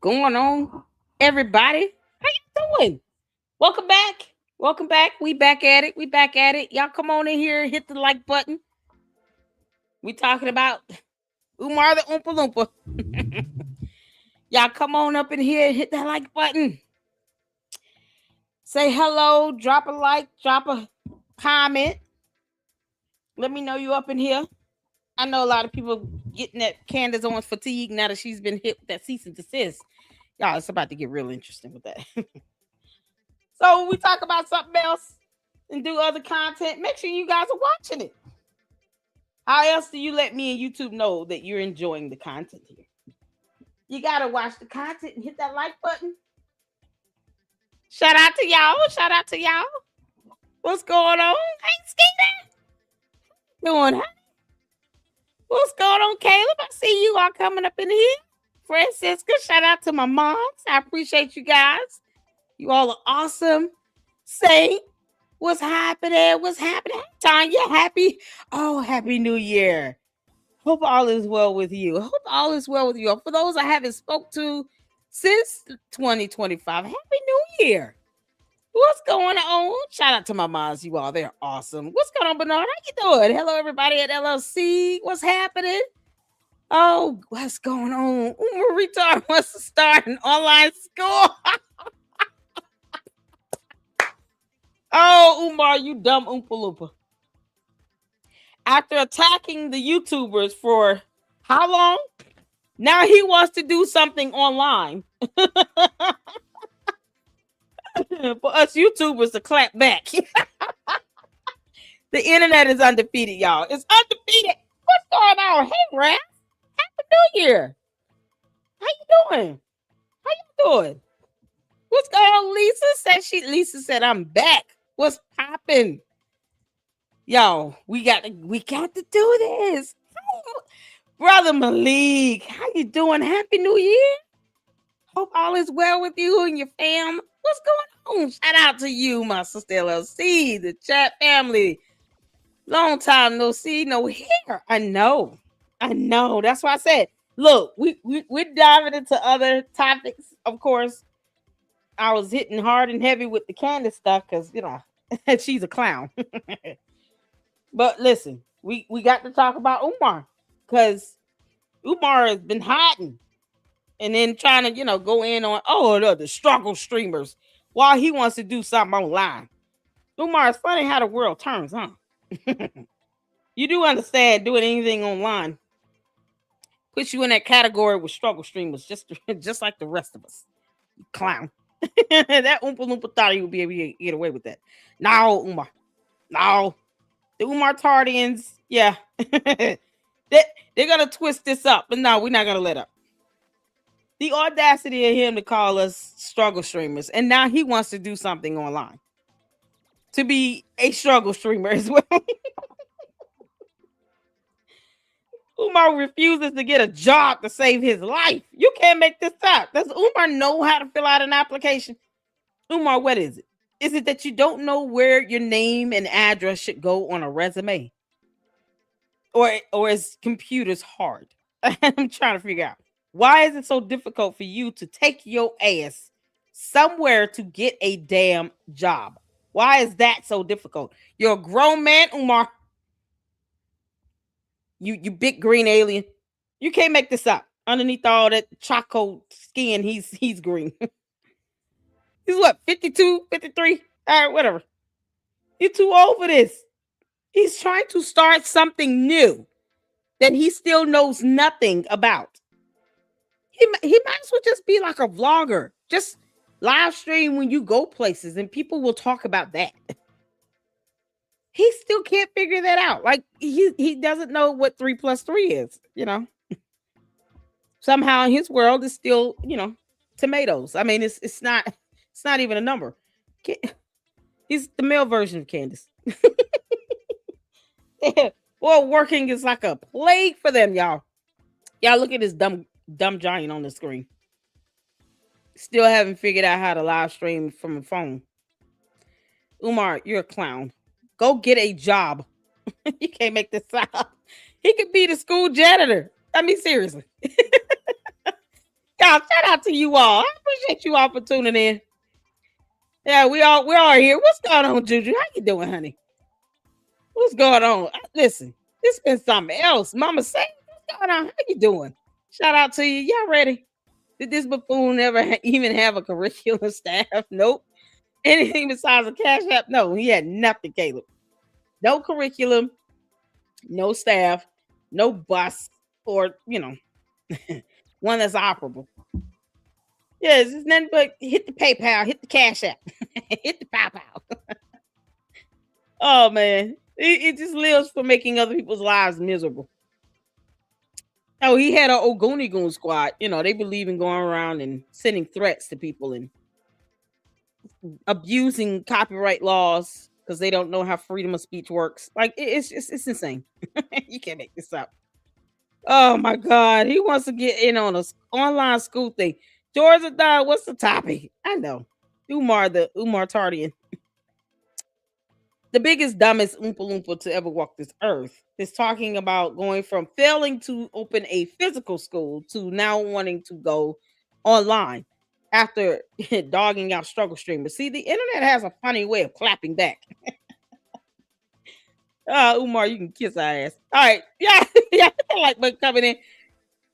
going on, everybody? How you doing? Welcome back. Welcome back. We back at it. We back at it. Y'all come on in here and hit the like button. We talking about Umar the Oompa Loompa. Y'all come on up in here and hit that like button. Say hello, drop a like, drop a comment. Let me know you up in here. I know a lot of people getting that Candace on fatigue now that she's been hit with that cease and desist. Y'all, it's about to get real interesting with that. So we talk about something else and do other content. Make sure you guys are watching it. How else do you let me and YouTube know that you're enjoying the content here? You gotta watch the content and hit that like button. Shout out to y'all. Shout out to y'all. What's going on? Hey, Skeeter. Doing, huh? What's going on, Caleb? I see you all coming up in here. Francisca, shout out to my moms. I appreciate you guys. You all are awesome. Saint, what's happening? What's happening? Tanya, happy. Oh, happy New Year. Hope all is well with you. Hope all is well with you. For those I haven't spoke to since 2025, happy New Year. What's going on? Shout out to my moms, you all. They're awesome. What's going on, Bernard? How you doing? Hello, everybody at LLC. What's happening? Oh, what's going on? Umar Retard wants to start an online school. Oh, Umar, you dumb Oompa Loompa. After attacking the YouTubers for how long? Now he wants to do something online. For us YouTubers to clap back. The internet is undefeated, y'all. It's undefeated. What's going on? Hey, Raph. Happy New Year. How you doing? How you doing? What's going on? Lisa said I'm back. What's popping? Yo, we got to do this. Brother Malik, how you doing? Happy New Year. Hope all is well with you and your fam. What's going on? Shout out to you, my sister LLC, the chat family. Long time no see, no hear. I know. That's why I said, look, we're diving into other topics. Of course, I was hitting hard and heavy with the Candace stuff because, you know, she's a clown. But listen, we got to talk about Umar because Umar has been hiding and then trying to, you know, go in on, the struggle streamers while he wants to do something online. Umar, it's funny how the world turns, huh? You do understand doing anything online puts you in that category with struggle streamers, just like the rest of us. You clown. That Oompa Loompa thought he would be able to get away with that. No, Umar. No. The Umar Tardians, yeah. They're going to twist this up, but no, we're not going to let up. The audacity of him to call us struggle streamers, and now he wants to do something online. To be a struggle streamer as well. Umar refuses to get a job to save his life. You can't make this up. Does Umar know how to fill out an application? Umar, what is it? Is it that you don't know where your name and address should go on a resume? Or is computers hard? I'm trying to figure out. Why is it so difficult for you to take your ass somewhere to get a damn job? Why is that so difficult? You're a grown man, Umar. You big green alien. You can't make this up. Underneath all that choco skin, he's green. He's what, 52, 53? All right, whatever. You're too old for this. He's trying to start something new that he still knows nothing about. He might as well just be like a vlogger. Just live stream when you go places and people will talk about that. He still can't figure that out. Like he doesn't know what 3 + 3 is, you know. Somehow in his world it's still, you know, tomatoes. I mean, it's not even a number. He's the male version of Candace. Well, working is like a plague for them, y'all. Y'all look at this dumb giant on the screen. Still haven't figured out how to live stream from a phone. Umar, you're a clown. Go get a job. You can't make this up. He could be the school janitor. I mean, seriously. Y'all, shout out to you all. I appreciate you all for tuning in. Yeah, we're all here. What's going on, Juju? How you doing, honey? What's going on? Listen, it's been something else. Mama say, what's going on? How you doing? Shout out to you. Y'all ready? Did this buffoon ever even have a curriculum staff? Nope. Anything besides a cash app? No, he had nothing, Caleb. No curriculum, no staff, no bus, or one that's operable. Yes, it's nothing but hit the PayPal, hit the Cash App, hit the PayPal. Oh man, it just lives for making other people's lives miserable. Oh, he had a Ogoni Goon squad. They believe in going around and sending threats to people and abusing copyright laws because they don't know how freedom of speech works. Like it's insane. You can't make this up. Oh my God, he wants to get in on a online school thing. Georgia Dog, what's the topic? I know. Umar, the Umar Tardian. The biggest, dumbest Oompa Loompa to ever walk this earth is talking about going from failing to open a physical school to now wanting to go online after dogging out struggle streamers. See, the internet has a funny way of clapping back. Umar, you can kiss our ass. All right. Yeah, yeah, like but coming in.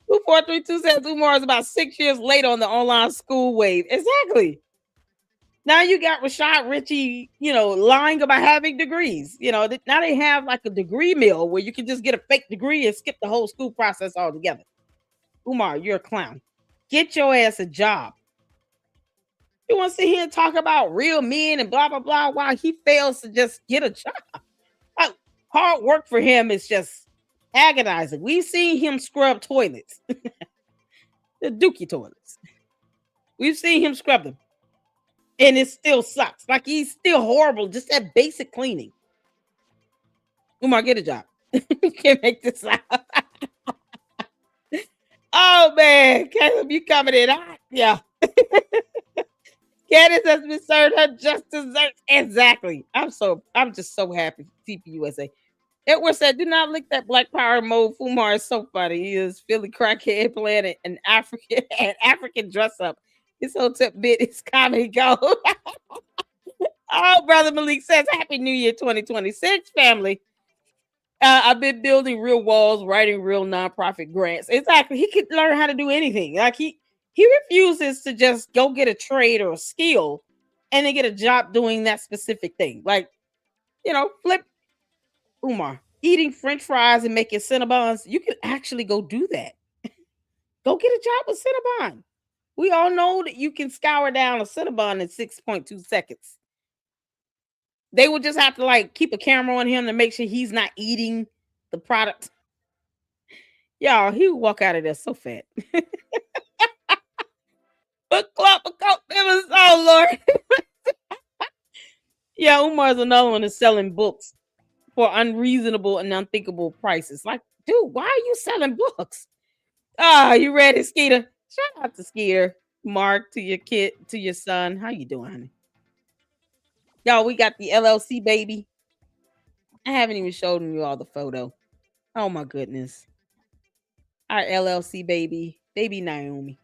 2432 says Umar is about 6 years late on the online school wave. Exactly. Now you got Rashad Ritchie, lying about having degrees. Now they have like a degree mill where you can just get a fake degree and skip the whole school process altogether. Umar, you're a clown. Get your ass a job. You want to sit here and talk about real men and blah, blah, blah, while he fails to just get a job. Like, hard work for him is just agonizing. We've seen him scrub toilets, the Dookie toilets. We've seen him scrub them. And it still sucks. Like he's still horrible. Just that basic cleaning. Umar, get a job. You can't make this out. Oh man, Caleb, you coming in hot? Yeah. Candace has been served her just desserts. Exactly. I'm just so happy. TPUSA. Edward said, do not lick that Black Power mode. Umar is so funny. He is Philly crackhead planet and African dress up. His whole tip bit is comedy gold. Oh, Brother Malik says, Happy New Year 2026, family. I've been building real walls, writing real nonprofit grants. Exactly. He could learn how to do anything. Like he refuses to just go get a trade or a skill and then get a job doing that specific thing. Like, flip Umar, eating French fries and making Cinnabons. You can actually go do that. Go get a job with Cinnabon. We all know that you can scour down a Cinnabon in 6.2 seconds. They would just have to keep a camera on him to make sure he's not eating the product. Y'all, he would walk out of there so fat. Book club of coke members. Oh Lord. Yeah, Umar's another one is selling books for unreasonable and unthinkable prices. Like, dude, why are you selling books? You ready, Skeeter? Shout out to Skeeter, Mark, to your kid, to your son. How you doing, honey? Y'all, we got the LLC baby. I haven't even showed you all the photo. Oh my goodness. Our LLC baby, baby Naomi.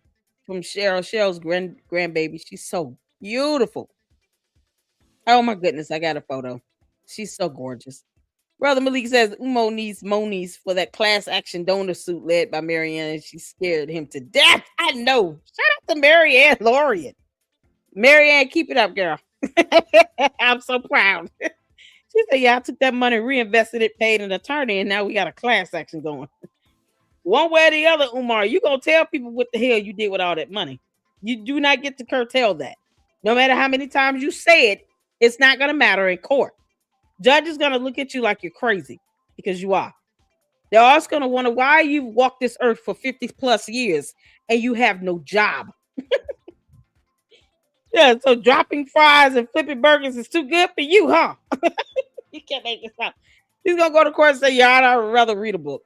From Cheryl's grandbaby. She's so beautiful. Oh my goodness, I got a photo. She's so gorgeous. Brother Malik says Umo needs monies for that class action donor suit led by Marianne, and she scared him to death. I know. Shout out to Marianne Lorien. Marianne, keep it up, girl. I'm so proud. She said, yeah, I took that money, reinvested it, paid an attorney, and now we got a class action going. One way or the other, Umar, you going to tell people what the hell you did with all that money. You do not get to curtail that. No matter how many times you say it, it's not going to matter in court. Judge is going to look at you like you're crazy because you are. They're also going to wonder why you've walked this earth for 50 plus years and you have no job. Yeah, so dropping fries and flipping burgers is too good for you, huh? You can't make this up. He's going to go to court and say, yeah, I'd rather read a book.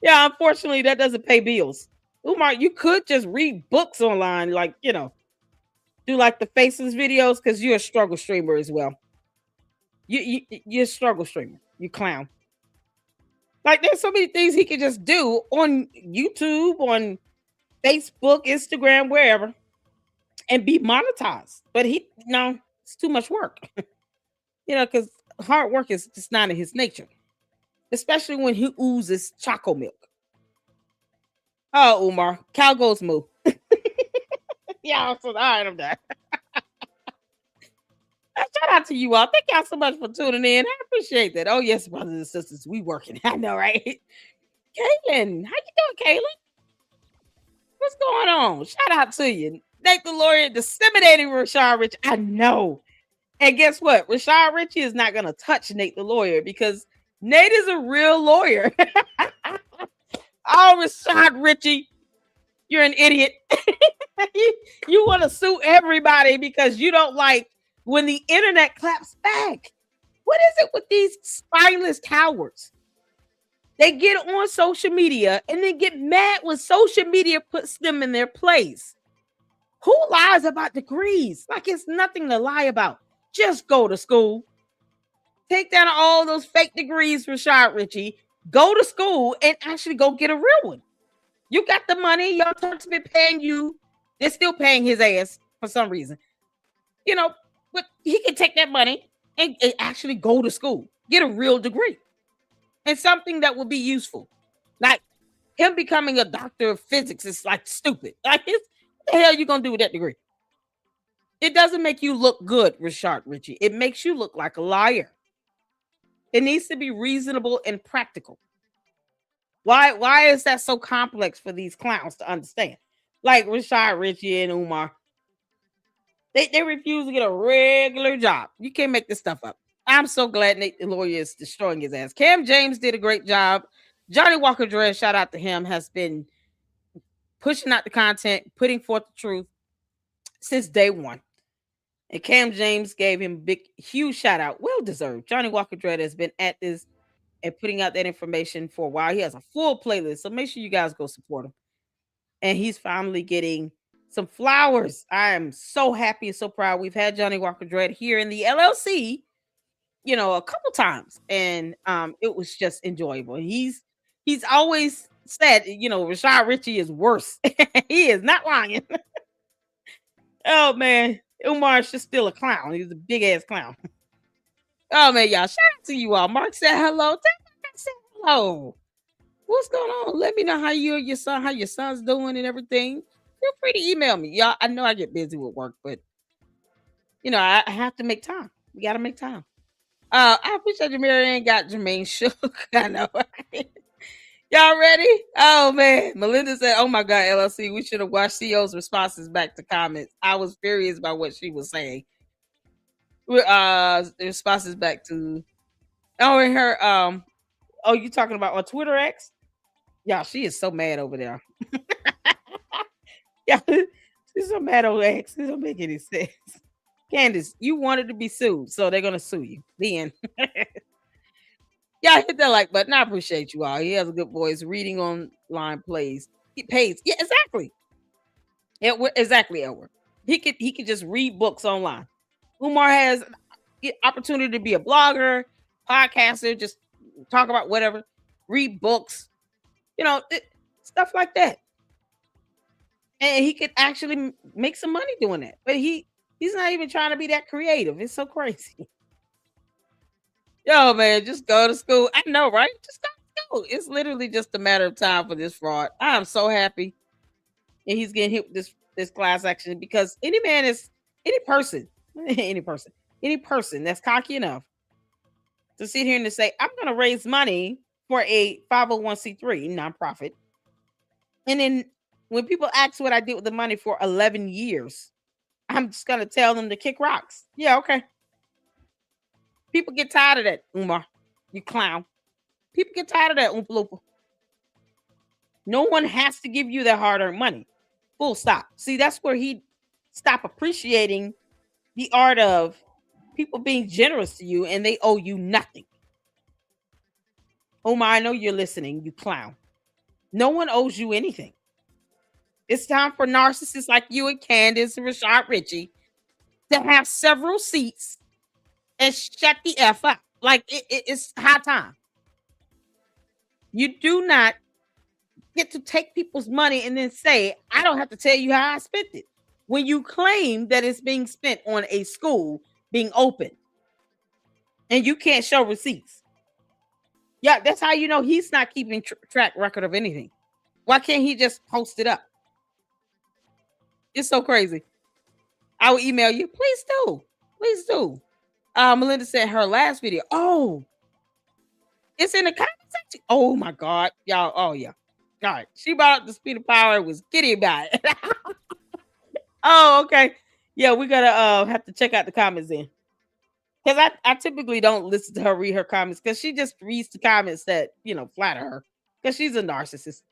Yeah, unfortunately, that doesn't pay bills. Umar, you could just read books online, do the faceless videos because you're a struggle streamer as well. You're a struggle streamer. You clown. Like there's so many things he could just do on YouTube, on Facebook, Instagram, wherever, and be monetized. But he no, it's too much work. Because hard work is just not in his nature, especially when he oozes choco milk. Oh, Umar, cow goes moo. Yeah, so all right, I'm done. Shout out to you all. Thank y'all so much for tuning in. I appreciate that. Oh, yes, brothers and sisters, we working. I know, right? Kaylin, how you doing, Kaylin? What's going on? Shout out to you. Nate the lawyer disseminating Rashad Rich. I know. And guess what? Rashad Richie is not going to touch Nate the lawyer because Nate is a real lawyer. Oh, Rashad Richie, you're an idiot. you want to sue everybody because you don't like when the internet claps back. What is it with these spineless cowards? They get on social media and then get mad when social media puts them in their place. Who lies about degrees? Like it's nothing to lie about. Just go to school. Take down all those fake degrees, Rashad Richie. Go to school and actually go get a real one. You got the money. Your Turks been paying you. They're still paying his ass for some reason. But he can take that money and actually go to school. Get a real degree. And something that will be useful. Like him becoming a doctor of physics is like stupid. Like what the hell are you going to do with that degree? It doesn't make you look good, Rashad Richie. It makes you look like a liar. It needs to be reasonable and practical. Why is that so complex for these clowns to understand? Like Rashad Richie and Umar. They refuse to get a regular job. You can't make this stuff up. I'm so glad Nate the lawyer is destroying his ass. Cam James did a great job. Johnny Walker Dredd, shout out to him, has been pushing out the content, putting forth the truth since day one. And Cam James gave him huge shout out. Well deserved. Johnny Walker Dredd has been at this and putting out that information for a while. He has a full playlist, so make sure you guys go support him. And he's finally getting some flowers. I am so happy and so proud. We've had Johnny Walker Dredd here in the LLC, a couple times, and it was just enjoyable. He's always said, Rashad Richie is worse. He is not lying. Oh man, Umar's just still a clown. He's a big ass clown. Oh man, y'all, shout out to you all. Mark said hello. Mark said hello. What's going on? Let me know how you and how your son's doing and everything. Feel free to email me. Y'all, I know I get busy with work, but I have to make time. We gotta make time. I appreciate Jamarian got Jermaine shook. I know. Y'all ready? Oh man. Melinda said, oh my God, LLC, we should have watched CEO's responses back to comments. I was furious about what she was saying. The responses back to and her you talking about on Twitter X? Y'all, she is so mad over there. Yeah, she's so mad over X. It don't make any sense. Candace, you wanted to be sued, so they're gonna sue you. The end. Y'all hit that like button. I appreciate you all. He has a good voice. Reading online plays. He pays. Yeah, exactly. Exactly, Edward. He could just read books online. Umar has the opportunity to be a blogger, podcaster, just talk about whatever, read books, stuff like that. And he could actually make some money doing that. But he's not even trying to be that creative. It's so crazy. Yo, man, just go to school. I know, right? Just go to school. It's literally just a matter of time for this fraud. I'm so happy. And he's getting hit with this class action because any person that's cocky enough to sit here and to say, I'm going to raise money for a 501c3 nonprofit. And then when people ask what I did with the money for 11 years, I'm just going to tell them to kick rocks. Yeah, okay. People get tired of that, Umar. You clown. People get tired of that, Oompa Loompa. No one has to give you that hard-earned money. Full stop. See, that's where he stopped appreciating the art of people being generous to you and they owe you nothing. Omar, I know you're listening, you clown. No one owes you anything. It's time for narcissists like you and Candace and Rashad Richie to have several seats and shut the F up. Like it's high time. You do not get to take people's money and then say, I don't have to tell you how I spent it. When you claim that it's being spent on a school being open and you can't show receipts. Yeah, that's how you know he's not keeping track record of anything. Why can't he just post it up? It's so crazy. I will email you. Please do. Please do. Melinda said her last video. Oh, it's in the comment section. Oh my God. Y'all. Oh yeah. All right. She brought up the speed of power. Was giddy about it. Oh, okay. Yeah, we gotta have to check out the comments then. Because I typically don't listen to her read her comments because she just reads the comments that, you know, flatter her. Because she's a narcissist.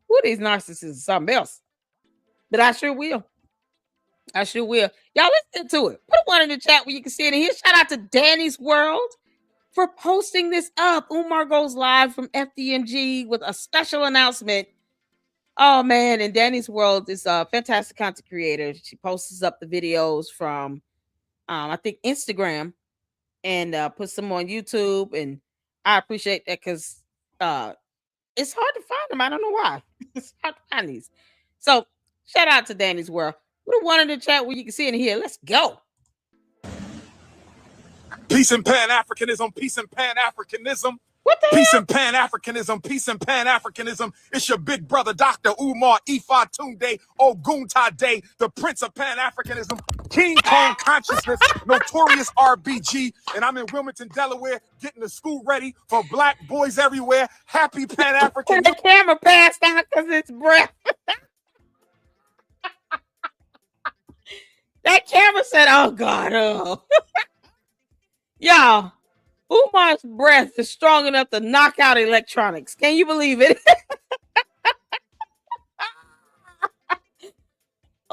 Who these narcissists is something else. But I sure will. I sure will. Y'all listen to it. Put one in the chat where you can see it in here. Shout out to Danny's World for posting this up. Umar goes live from FDMG with a special announcement. Oh man, and Danny's World is a fantastic content creator. She posts up the videos from I think Instagram and puts them on YouTube, and I appreciate that because it's hard to find them. I don't know why. It's hard to find these. So shout out to Danny's World. Put one in the chat where you can see it in here. Let's go. Peace and Pan-Africanism, peace and Pan-Africanism. What the peace hell? and Pan-Africanism, peace and Pan-Africanism. It's your big brother, Dr. Umar Ifa Tunde Ogunta Day, the Prince of Pan-Africanism, King Kong Consciousness, Notorious RBG, and I'm in Wilmington, Delaware, getting the school ready for black boys everywhere. Happy Pan-African. The camera passed out because it's breath. That camera said, oh God, oh. Y'all, Umar's breath is strong enough to knock out electronics. Can you believe it?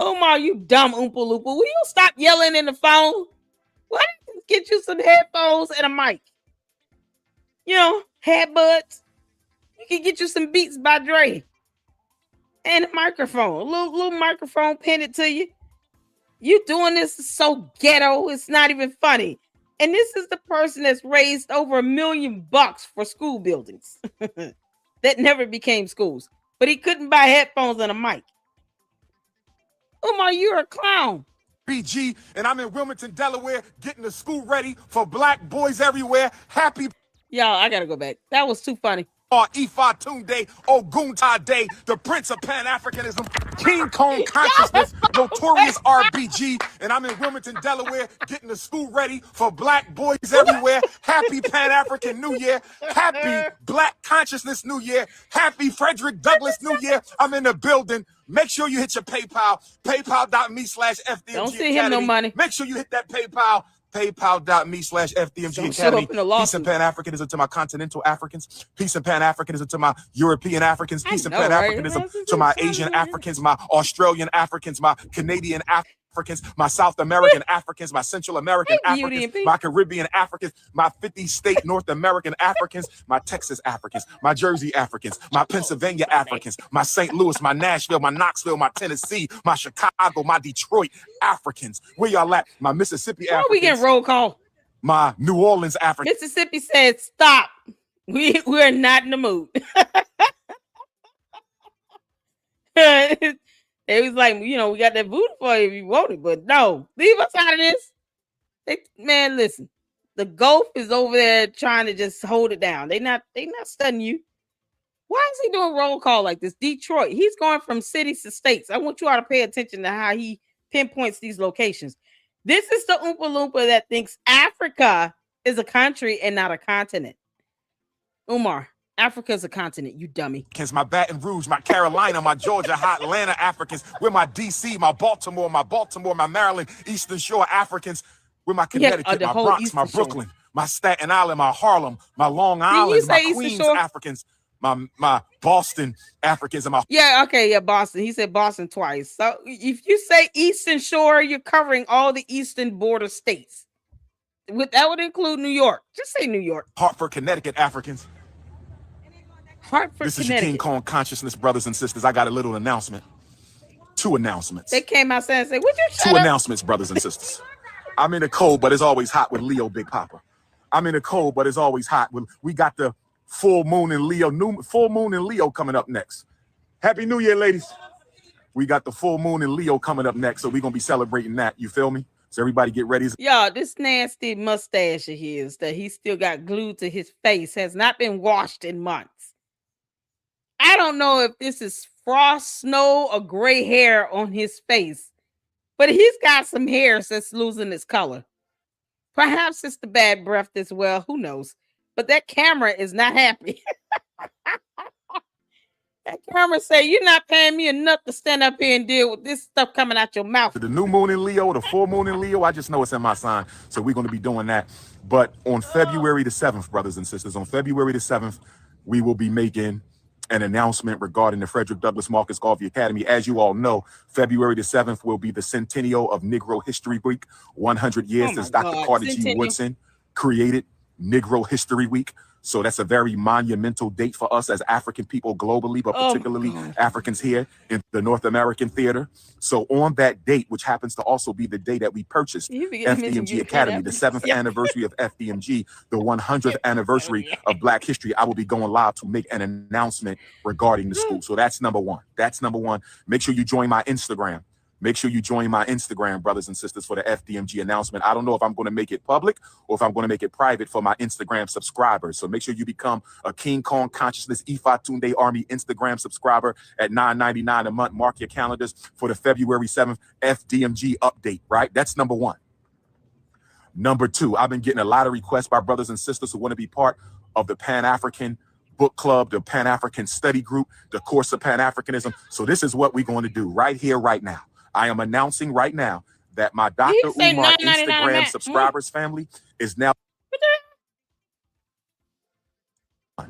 Umar, you dumb Oompa Loompa. Will you stop yelling in the phone? Why don't you get you some headphones and a mic? You know, headbuds. You can get you some Beats by Dre. And a microphone. A little microphone pinned to you. You doing this is so ghetto. It's not even funny. And this is the person that's raised over $1 million for school buildings that never became schools. But he couldn't buy headphones and a mic. Umar, you're a clown. BG, and I'm in Wilmington, Delaware, getting the school ready for black boys everywhere. Happy. Y'all, I gotta go back. That was too funny. Ifa Tunde Ogunta Day, the Prince of Pan-Africanism, King Kong Consciousness, Notorious RBG, and I'm in Wilmington, Delaware, getting the school ready for black boys everywhere. Happy Pan-African New Year. Happy Black Consciousness New Year. Happy Frederick Douglass New Year. I'm in the building. Make sure you hit your PayPal, paypal.me/FDMG. Don't send him no money. Make sure you hit that PayPal. PayPal.me/FDMG Academy. Peace and Pan-Africanism to my continental Africans. Peace and Pan-Africanism to my European Africans. Peace and Pan-Africanism to my Asian Africans, my Australian Africans, my Canadian Africans, my South American Africans, my Central American Africans, my Caribbean Africans, my 50-state North American Africans, my Texas Africans, my Jersey Africans, my Pennsylvania Africans, my St. Louis, my Nashville, my Knoxville, my Tennessee, my Chicago, my Detroit Africans. Where y'all at? My Mississippi Africans. We get roll call. My New Orleans Africans. Mississippi said, stop. We're not in the mood. They was like, you know, we got that voodoo for you if you want it, but no, leave us out of this. Man, listen, the Gulf is over there trying to just hold it down. They not studying you. Why is he doing roll call like this? Detroit, he's going from cities to states. I want you all to pay attention to how he pinpoints these locations. This is the Oompa Loompa that thinks Africa is a country and not a continent. Umar, Africa is a continent, you dummy. My Baton Rouge, my Carolina, my Georgia, hot Atlanta Africans. We're my DC, my Baltimore, my Maryland, Eastern Shore Africans. We're my Connecticut, my Bronx, Eastern my Brooklyn, Shore. My Staten Island, my Harlem, my Long Island, my Queens Africans, my Boston Africans, and my Boston. He said Boston twice. So if you say Eastern Shore, you're covering all the eastern border states. That would include New York. Just say New York. Hartford, Connecticut Africans. Hartford, this is your King Kong Consciousness, brothers and sisters. I got a little announcement. 2 announcements. They came out saying, would you shut 2 up? announcements, brothers and sisters. I'm in the cold, but it's always hot with Leo Big Papa. I'm in the cold, but it's always hot. We got the Full moon in Leo. Full moon in Leo coming up next. Happy New Year, ladies. We got the full moon in Leo coming up next, so we're going to be celebrating that. You feel me? So everybody get ready. Y'all, this nasty mustache of his that he still got glued to his face has not been washed in months. I don't know if this is frost, snow, or gray hair on his face, but he's got some hairs that's losing its color. Perhaps it's the bad breath as well. Who knows? But that camera is not happy. That camera say, you're not paying me enough to stand up here and deal with this stuff coming out your mouth. The new moon in Leo, the full moon in Leo, I just know it's in my sign. So we're going to be doing that. But on February the 7th, brothers and sisters, on February the 7th, we will be making an announcement regarding the Frederick Douglass Marcus Garvey Academy. As you all know, February the 7th will be the centennial of Negro History Week, 100 years since Dr. Carter G. Woodson created Negro History Week. So that's a very monumental date for us as African people globally, but particularly Africans here in the North American theater. So on that date, which happens to also be the day that we purchased FDMG Academy, the 7th anniversary of FDMG, the 100th anniversary of Black History, I will be going live to make an announcement regarding the school. So that's number one. That's number one. Make sure you join my Instagram. Make sure you join my Instagram, brothers and sisters, for the FDMG announcement. I don't know if I'm going to make it public or if I'm going to make it private for my Instagram subscribers. So make sure you become a King Kong Consciousness Ifa Tunde Army Instagram subscriber at $9.99 a month. Mark your calendars for the February 7th FDMG update, right? That's number one. Number two, I've been getting a lot of requests by brothers and sisters who want to be part of the Pan-African Book Club, the Pan-African Study Group, the Course of Pan-Africanism. So this is what we're going to do right here, right now. I am announcing right now that my Dr. Umar Instagram subscribers family is now.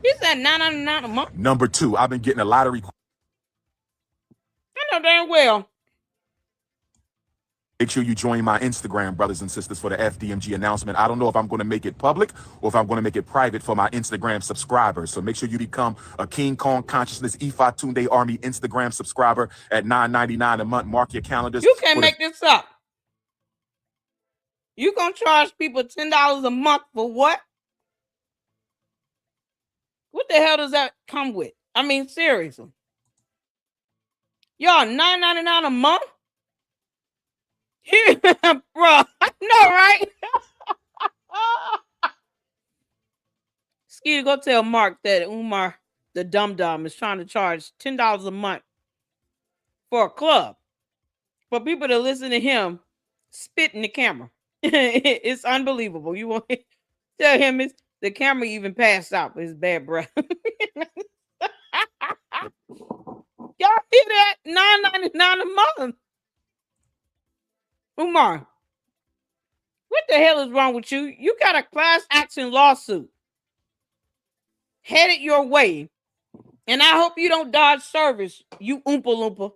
He said $9.99 a month. Number two, I've been getting a lot of requests. I know damn well. Make sure you join my Instagram, brothers and sisters, for the FDMG announcement. I don't know if I'm going to make it public or if I'm going to make it private for my Instagram subscribers. So make sure you become a King Kong Consciousness Ifa Tunde Army Instagram subscriber at $9.99 a month. Mark your calendars. You can't make this up. You going to charge people $10 a month for what? What the hell does that come with? I mean, seriously. Y'all, $9.99 a month? Here, bro, I know, right? Skeeter, go tell Mark that Umar, the dum-dum, is trying to charge $10 a month for a club. For people to listen to him spit in the camera. It's unbelievable. You want to tell him the camera even passed out with his bad breath. Y'all hear that? $9.99 a month. Umar, what the hell is wrong with you? You got a class action lawsuit headed your way, and I hope you don't dodge service, you Oompa Loompa.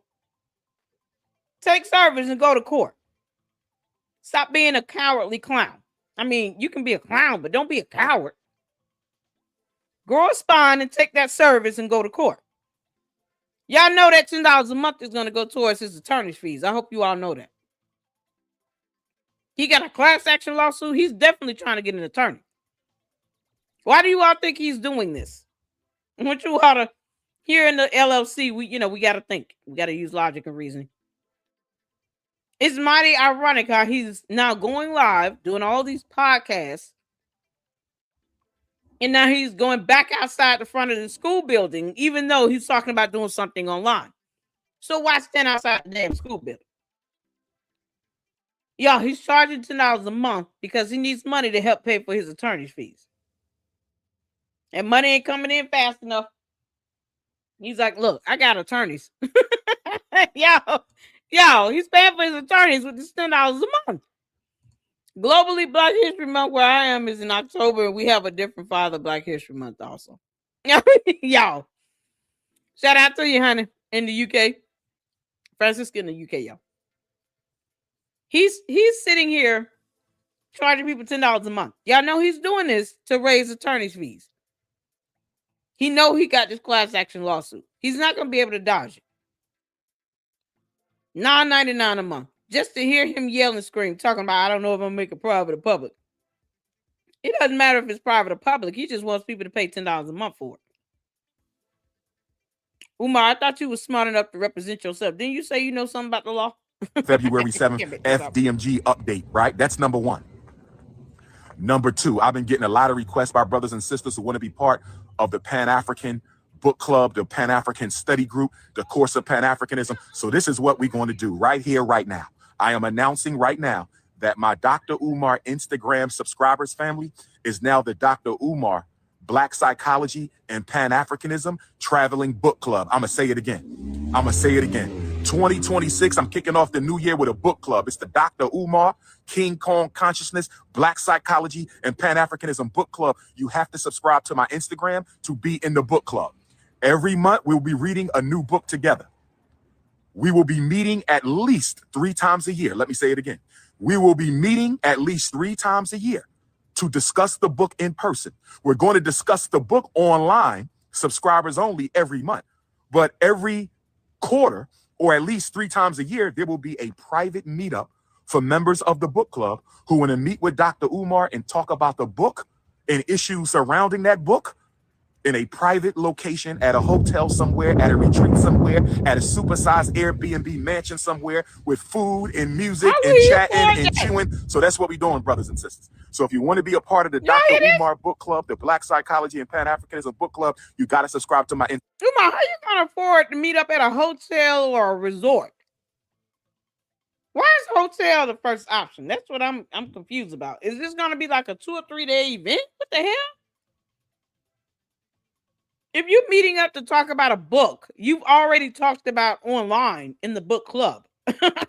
Take service and go to court. Stop being a cowardly clown. I mean, you can be a clown, but don't be a coward. Grow a spine and take that service and go to court. Y'all know that $10 a month is going to go towards his attorney's fees. I hope you all know that. He got a class action lawsuit. He's definitely trying to get an attorney. Why do you all think he's doing this? I want you all to, here in the LLC, we got to think. We got to use logic and reasoning. It's mighty ironic how he's now going live, doing all these podcasts, and now he's going back outside the front of the school building, even though he's talking about doing something online. So why stand outside the damn school building? Y'all, he's charging $10 a month because he needs money to help pay for his attorney's fees. And money ain't coming in fast enough. He's like, look, I got attorneys. Yo, he's paying for his attorneys with this $10 a month. Globally, Black History Month, where I am, is in October, and we have a different Father Black History Month also. Y'all, shout out to you, honey, in the UK. Francisca in the UK, y'all. He's sitting here charging people $10 a month. Y'all know he's doing this to raise attorney's fees. He know he got this class action lawsuit. He's not going to be able to dodge it. $9.99 a month. Just to hear him yell and scream, talking about, I don't know if I'm going to make it private or public. It doesn't matter if it's private or public. He just wants people to pay $10 a month for it. Umar, I thought you was smart enough to represent yourself. Didn't you say you know something about the law? February 7th, FDMG update, right? That's number one. Number two, I've been getting a lot of requests by brothers and sisters who want to be part of the Pan-African Book Club, the Pan-African Study Group, the course of Pan-Africanism. So this is what we're going to do right here, right now. I am announcing right now that my Dr. Umar Instagram subscribers family is now the Dr. Umar Black Psychology and Pan-Africanism Traveling Book Club. I'm going to say it again. 2026, I'm kicking off the new year with a book club. It's the Dr. Umar King Kong Consciousness, Black Psychology, and Pan-Africanism Book Club. You have to subscribe to my Instagram to be in the book club. Every month, we'll be reading a new book together. We will be meeting at least 3 times a year. Let me say it again. We will be meeting at least 3 times a year to discuss the book in person. We're going to discuss the book online, subscribers only, every month. But every quarter, or at least 3 times a year, there will be a private meetup for members of the book club who want to meet with Dr. Umar and talk about the book and issues surrounding that book in a private location, at a hotel somewhere, at a retreat somewhere, at a supersized Airbnb mansion somewhere, with food and music and chatting and chewing. So that's what we're doing, brothers and sisters. So if you want to be a part of the Dr. Umar Book Club, the Black Psychology and Pan-Africanism Book Club, you got to subscribe to my Umar, how you going to afford to meet up at a hotel or a resort? Why is hotel the first option? That's what I'm confused about. Is this going to be like a 2 or 3 day event? What the hell? If you're meeting up to talk about a book, you've already talked about online in the book club. Let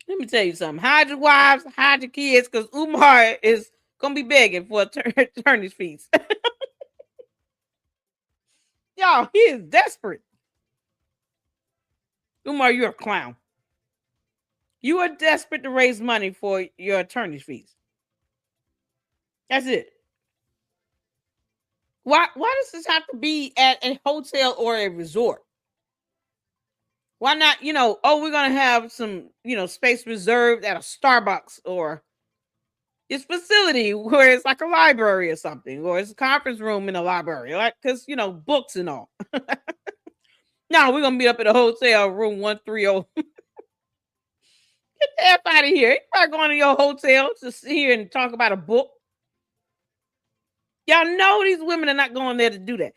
me tell you something. Hide your wives, hide your kids, because Umar is going to be begging for attorney's fees. Y'all, he is desperate. Umar, you're a clown. You are desperate to raise money for your attorney's fees. That's it. Why does this have to be at a hotel or a resort? Why not, we're going to have some, space reserved at a Starbucks or this facility where it's like a library or something, or it's a conference room in a library, like, because, books and all. No, we're going to meet up at a hotel room 130. Get the F out of here. You're probably going to your hotel to sit here and talk about a book. Y'all know these women are not going there to do that.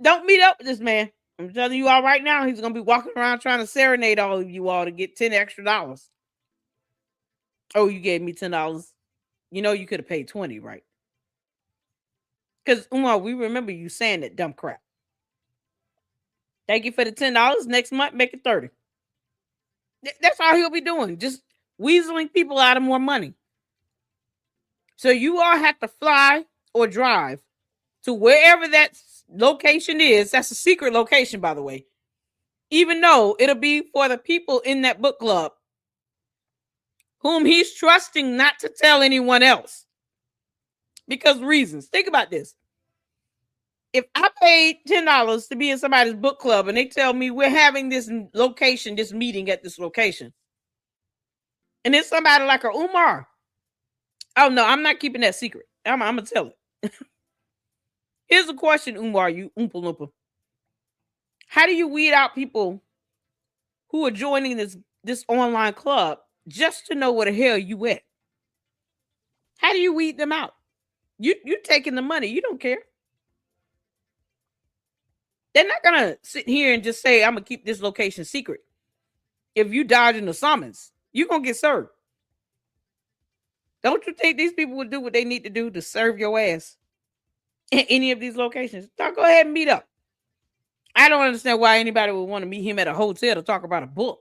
Don't meet up with this man. I'm telling you all right now, he's going to be walking around trying to serenade all of you all to get $10 extra. Oh, you gave me $10. You could have paid 20, right? Because, Umar, we remember you saying that dumb crap. Thank you for the $10. Next month, make it 30. That's all he'll be doing. Just weaseling people out of more money. So you all have to fly or drive to wherever that location is. That's a secret location, by the way. Even though it'll be for the people in that book club whom he's trusting not to tell anyone else. Because reasons. Think about this. If I paid $10 to be in somebody's book club and they tell me we're having this location, this meeting at this location, and it's somebody like a Umar, oh no, I'm not keeping that secret. I'm going to tell it. Here's a question, Umar, you Oompa Loompa. How do you weed out people who are joining this online club just to know where the hell you at? How do you weed them out? You're taking the money. You don't care. They're not going to sit here and just say, I'm going to keep this location secret. If you dodging the summons, you're going to get served. Don't you think these people would do what they need to do to serve your ass in any of these locations? Don't go ahead and meet up. I don't understand why anybody would want to meet him at a hotel to talk about a book.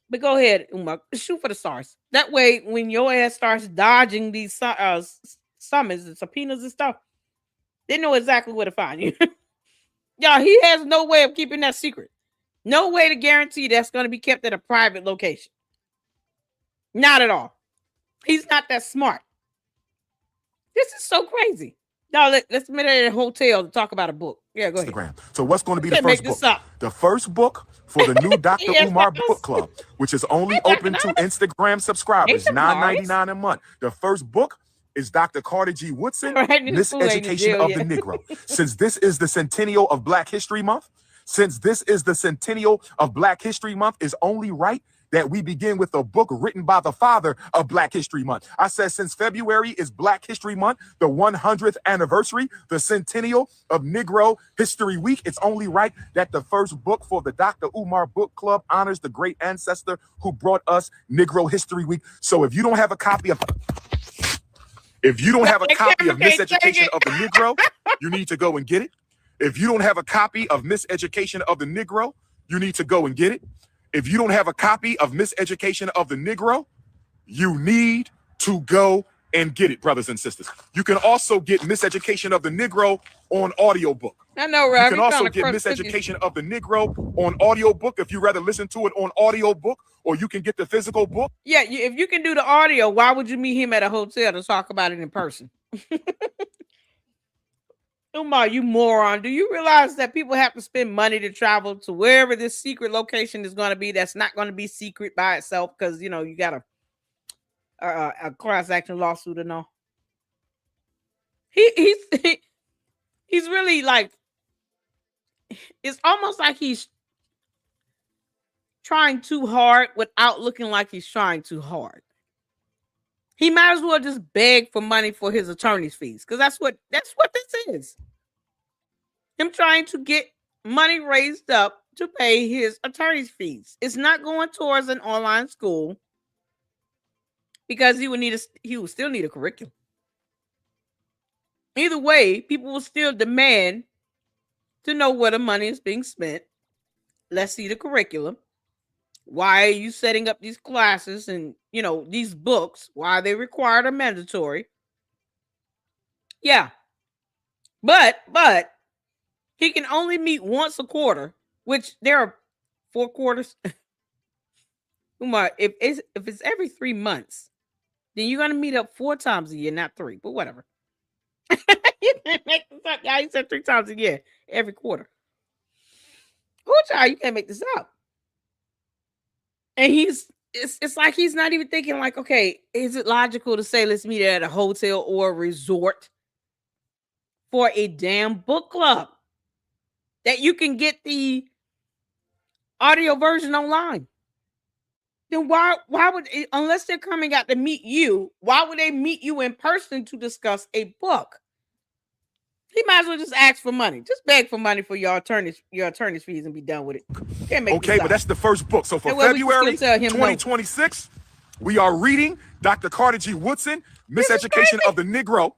But go ahead, Umar, shoot for the stars. That way, when your ass starts dodging these summons and subpoenas and stuff, they know exactly where to find you. Y'all, he has no way of keeping that secret. No way to guarantee that's going to be kept at a private location. Not at all. He's not that smart. This is so crazy. No, let's meet at a hotel to talk about a book. Yeah, go ahead. Instagram. So what's going to be the Can't first make book? this up. The first book for the new Dr. Yes, Umar book club, which is only open to Instagram subscribers, $9.99 a month. The first book is Dr. Carter G. Woodson, Miseducation of the Negro. Since this is the centennial of Black History Month, it's only right that we begin with a book written by the father of Black History Month. I said since February is Black History Month, the 100th anniversary, the centennial of Negro History Week, it's only right that the first book for the Dr. Umar Book Club honors the great ancestor who brought us Negro History Week. So if you don't have a copy of Miseducation of the Negro, you need to go and get it. If you don't have a copy of Miseducation of the Negro, you need to go and get it. If you don't have a copy of Miseducation of the Negro, you need to go and get it, brothers and sisters. You can also get Miseducation of the Negro on audiobook. I know, right? You can also get Miseducation of the Negro on audiobook if you rather listen to it on audiobook, or you can get the physical book. Yeah, if you can do the audio, why would you meet him at a hotel to talk about it in person? Umar, you moron. Do you realize that people have to spend money to travel to wherever this secret location is going to be that's not going to be secret by itself because, you know, you got a class action lawsuit and all? He's really like, it's almost like he's trying too hard without looking like he's trying too hard. He might as well just beg for money for his attorney's fees because that's what this is. Him trying to get money raised up to pay his attorney's fees. It's not going towards an online school because he would still need a curriculum. Either way, people will still demand to know where the money is being spent. Let's see the curriculum. Why are you setting up these classes and, you know, these books? Why are they required or mandatory? Yeah. But he can only meet once a quarter, which there are 4 quarters. Umar, if it's every 3 months, then you're going to meet up 4 times a year, not 3, but whatever. You can't make this up. Yeah, he said 3 times a year, every quarter. Oh, child, you can't make this up. And it's like he's not even thinking like, okay, is it logical to say let's meet at a hotel or a resort for a damn book club that you can get the audio version online? Then why would, unless they're coming out to meet you, why would they meet you in person to discuss a book? He might as well just ask for money. Just beg for money for your attorney's fees and be done with it. Okay, but that's the first book. So for February 2026, we are reading Dr. Carter G. Woodson, Miseducation of the Negro.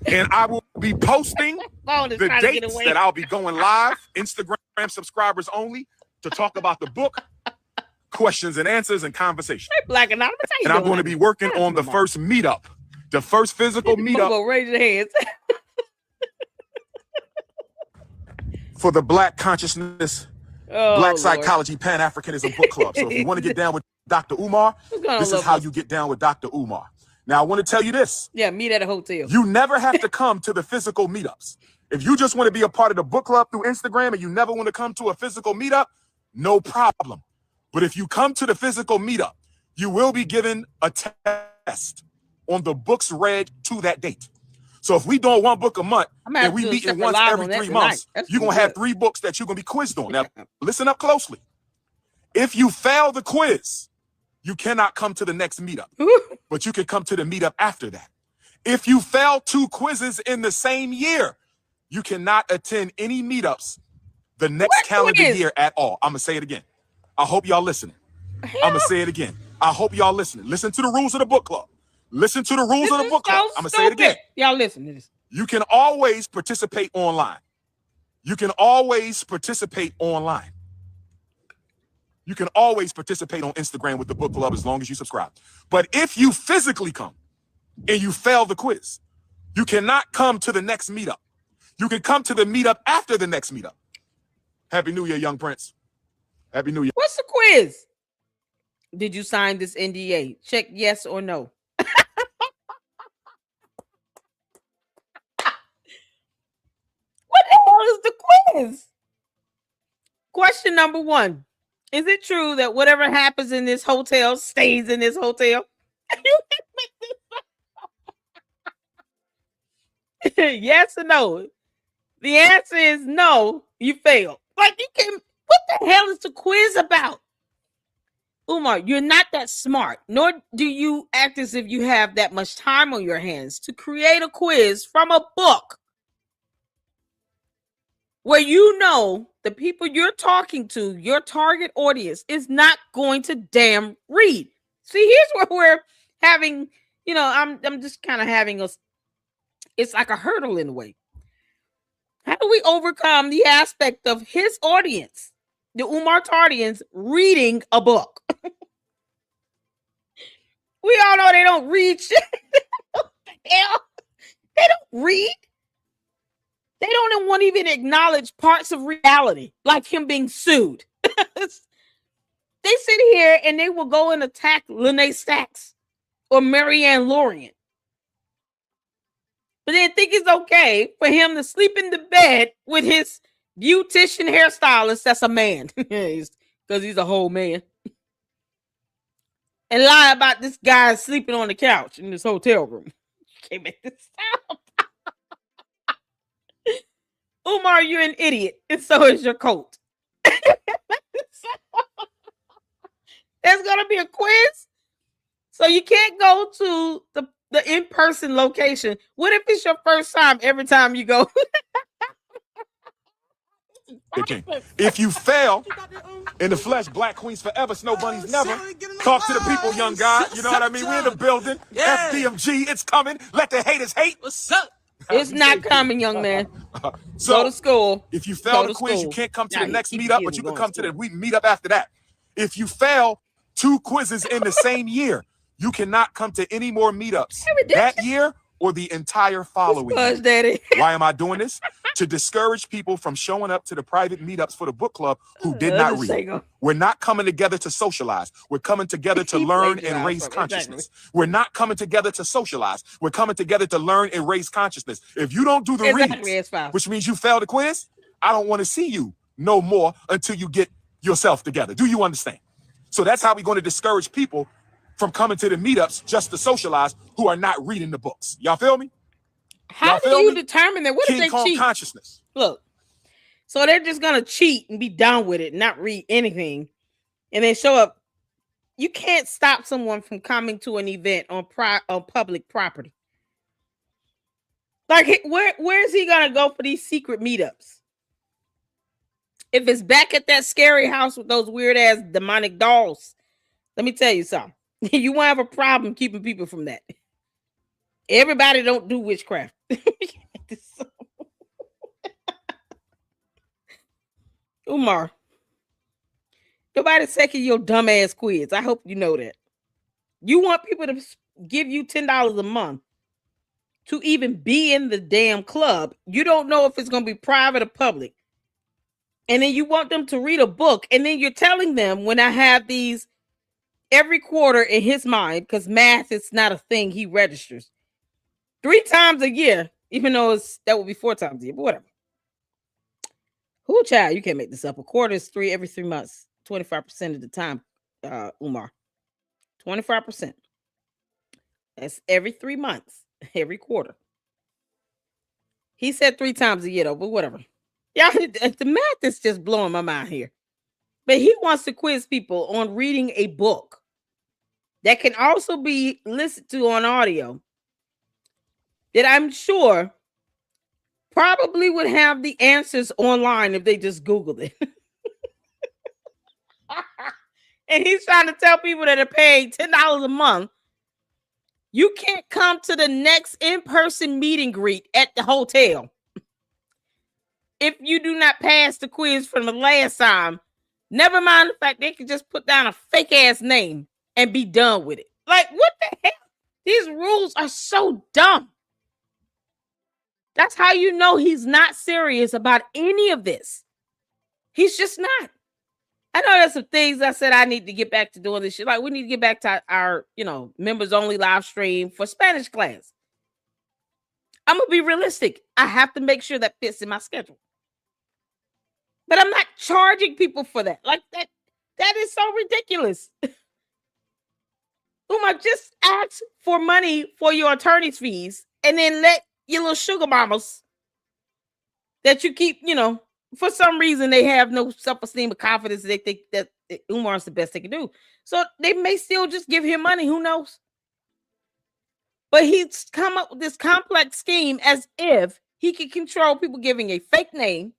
And I will be posting the dates that I'll be going live, Instagram subscribers only, to talk about the book, questions and answers, and conversation. Black Anonymous, and I'm going to be working on the first meetup. The first physical meetup. Raise your hands. For the Black Consciousness, Black Psychology, Pan-Africanism Book Club. So if you want to get down with Dr. Umar, this is how you get down with Dr. Umar. Now, I want to tell you this. Yeah, meet at a hotel. You never have to come to the physical meetups. If you just want to be a part of the book club through Instagram and you never want to come to a physical meetup, no problem. But if you come to the physical meetup, you will be given a test on the books read to that date. So if we doing 1 book a month and we meeting once every 3 months, you're going to have 3 books that you're going to be quizzed on. Now, listen up closely. If you fail the quiz, you cannot come to the next meetup, but you can come to the meetup after that. If you fail 2 quizzes in the same year, you cannot attend any meetups the next calendar year at all. I'm going to say it again. I hope y'all listening. I'm going to say it again. I hope y'all listening. Listen to the rules of the book club. Listen to the rules of the book club. I'm going to say it again. Y'all listen to this. You can always participate online. You can always participate online. You can always participate on Instagram with the book club as long as you subscribe. But if you physically come and you fail the quiz, you cannot come to the next meetup. You can come to the meetup after the next meetup. Happy New Year, young prince. Happy New Year. What's the quiz? Did you sign this NDA? Check yes or no. hell is the quiz? Question number 1. Is it true that whatever happens in this hotel stays in this hotel? Yes or no? The answer is no, you failed. Like, you can, what the hell is the quiz about? Umar, you're not that smart, nor do you act as if you have that much time on your hands to create a quiz from a book where you know the people you're talking to, your target audience, is not going to damn read. See, here's where we're having, I'm just kind of having it's like a hurdle in a way. How do we overcome the aspect of his audience, the Umar Tardians, reading a book? We all know they don't read shit. They don't read. They don't want to even acknowledge parts of reality, like him being sued. They sit here and they will go and attack Lene Stacks or Marianne Lorient. But then think it's okay for him to sleep in the bed with his beautician hairstylist that's a man. Because he's a whole man. And lie about this guy sleeping on the couch in this hotel room. Can't make this sound. Umar, you're an idiot, and so is your coat. There's going to be a quiz, so you can't go to the in-person location. What if it's your first time every time you go? If you fail in the flesh, Black Queens forever, Snow Bunnies never. Talk to the people, young guy. You know what I mean? We're in the building. Yeah. FDMG, it's coming. Let the haters hate. What's up? It's not coming, young man. So, go to school. If you fail the quiz, you can't come to the next meetup, but you can come to the meetup after that. If you fail 2 quizzes in the same year, you cannot come to any more meetups that year or the entire following year. Daddy. Why am I doing this? To discourage people from showing up to the private meetups for the book club who did not read. We're not coming together to socialize. We're coming together to learn and raise consciousness. We're not coming together to socialize. We're coming together to learn and raise consciousness. If you don't do the readings, which means you failed the quiz, I don't want to see you no more until you get yourself together. Do you understand? So that's how we're going to discourage people from coming to the meetups just to socialize who are not reading the books. Y'all feel me? How do you determine that? What if they cheat? Consciousness. Look, so they're just going to cheat and be done with it, not read anything, and then show up. You can't stop someone from coming to an event on public property. Like, where is he going to go for these secret meetups? If it's back at that scary house with those weird-ass demonic dolls, let me tell you something. You won't have a problem keeping people from that. Everybody don't do witchcraft. Umar, nobody's taking your dumbass quiz. I hope you know that. You want people to give you $10 a month to even be in the damn club. You don't know if it's going to be private or public. And then you want them to read a book. And then you're telling them, when I have these every quarter in his mind, because math is not a thing he registers, 3 times a year, even though that would be 4 times a year, but whatever. Who, child, you can't make this up. A quarter is every 3 months, 25% of the time, Umar. 25%. That's every 3 months, every quarter. He said 3 times a year, though, but whatever. Yeah, the math is just blowing my mind here. But he wants to quiz people on reading a book that can also be listened to on audio, that I'm sure probably would have the answers online if they just Googled it. And he's trying to tell people that are paying $10 a month, you can't come to the next in-person meet and greet at the hotel if you do not pass the quiz from the last time. Never mind the fact they can just put down a fake ass name and be done with it. Like, what the hell? These rules are so dumb. That's how you know he's not serious about any of this. He's just not. I know there's some things I said I need to get back to doing this shit. Like, we need to get back to our, members only live stream for Spanish class. I'm going to be realistic. I have to make sure that fits in my schedule. But I'm not charging people for that. Like that is so ridiculous. Umar, just ask for money for your attorney's fees and then let your little sugar mamas that you keep, for some reason they have no self-esteem or confidence. They think that Umar is the best they can do. So they may still just give him money. Who knows? But he's come up with this complex scheme as if he could control people giving a fake name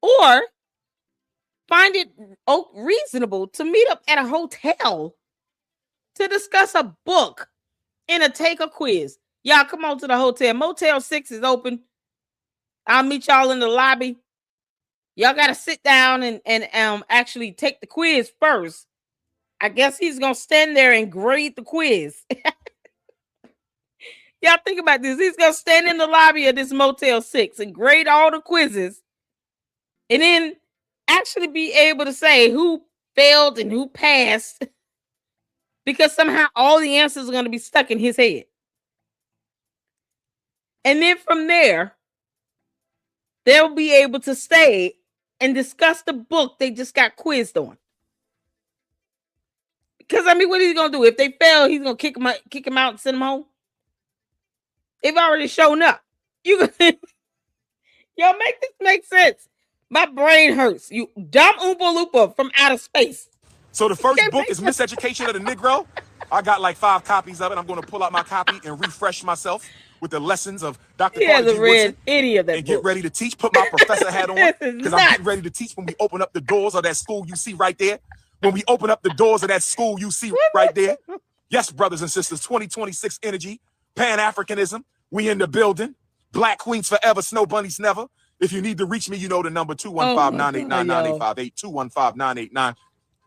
or find it reasonable to meet up at a hotel to discuss a book and take a quiz. Y'all come on to the hotel. Motel 6 is open. I'll meet y'all in the lobby. Y'all got to sit down and actually take the quiz first. I guess he's going to stand there and grade the quiz. Y'all think about this. He's going to stand in the lobby of this Motel 6 and grade all the quizzes and then actually be able to say who failed and who passed because somehow all the answers are going to be stuck in his head. And then from there, they'll be able to stay and discuss the book they just got quizzed on. Because, what is he going to do? If they fail, he's going to kick them out and send them home? They've already shown up. Y'all make this make sense. My brain hurts. You dumb Oompa Loompa from outer space. So the first book is Miseducation of the Negro. I got like 5 copies of it. I'm going to pull out my copy and refresh myself with the lessons of Dr. Carter G. Woodson and get ready to teach. Put my professor hat on because I'm getting ready to teach when we open up the doors of that school you see right there. When we open up the doors of that school you see right there. Yes, brothers and sisters, 2026 energy, Pan-Africanism, we in the building. Black Queens forever, Snow Bunnies never. If you need to reach me, you know the number 215-989-9858, 215-989.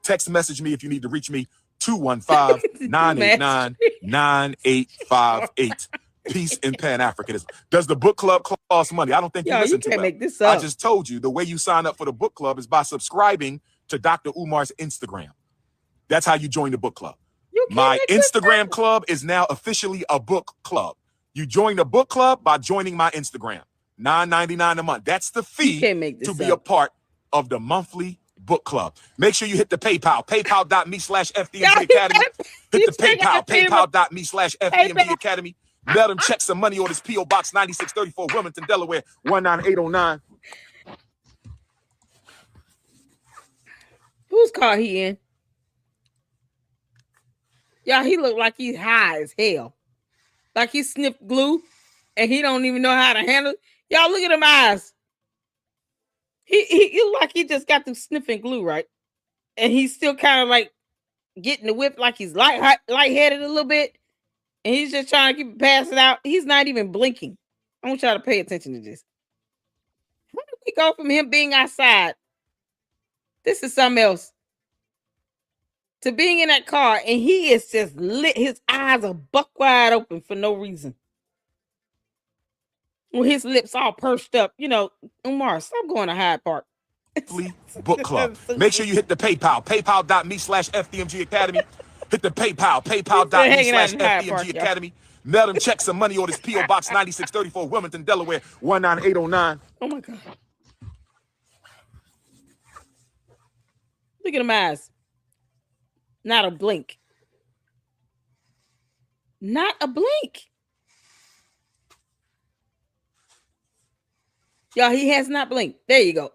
Text message me if you need to reach me, 215-989-9858. Peace and Pan-Africanism. Does the book club cost money? I don't think you listen to it. Make this up. I just told you the way you sign up for the book club is by subscribing to Dr. Umar's Instagram. That's how you join the book club. My Instagram club is now officially a book club. You join the book club by joining my Instagram. $9.99 a month. That's the fee to be a part of the monthly book club. Make sure you hit the PayPal, paypal.me/FDMG Academy. Hit the PayPal, paypal.me/FDMG Academy. Let them check some money on this P.O. Box 9634, Wilmington, Delaware, 19809. Whose car he in? Y'all, he look like he's high as hell. Like he sniffed glue and he don't even know how to handle it. Y'all, look at him eyes. He look like he just got through sniffing glue, right? And he's still kind of like getting the whip like he's lightheaded a little bit. And he's just trying to keep it passing out. He's not even blinking. I want y'all to pay attention to this. How did we go from him being outside? This is something else. To being in that car and he is just lit. His eyes are buck wide open for no reason. With his lips all pursed up. Umar, stop going to Hyde Park. Book club. Make sure you hit the PayPal, paypal.me/FDMG Academy. Hit the PayPal, paypal.me/FDMG Academy. Let them check some money on this P.O. Box 9634, Wilmington, Delaware, 19809. Oh my God. Look at them eyes. Not a blink. Not a blink. Y'all, he has not blinked. There you go.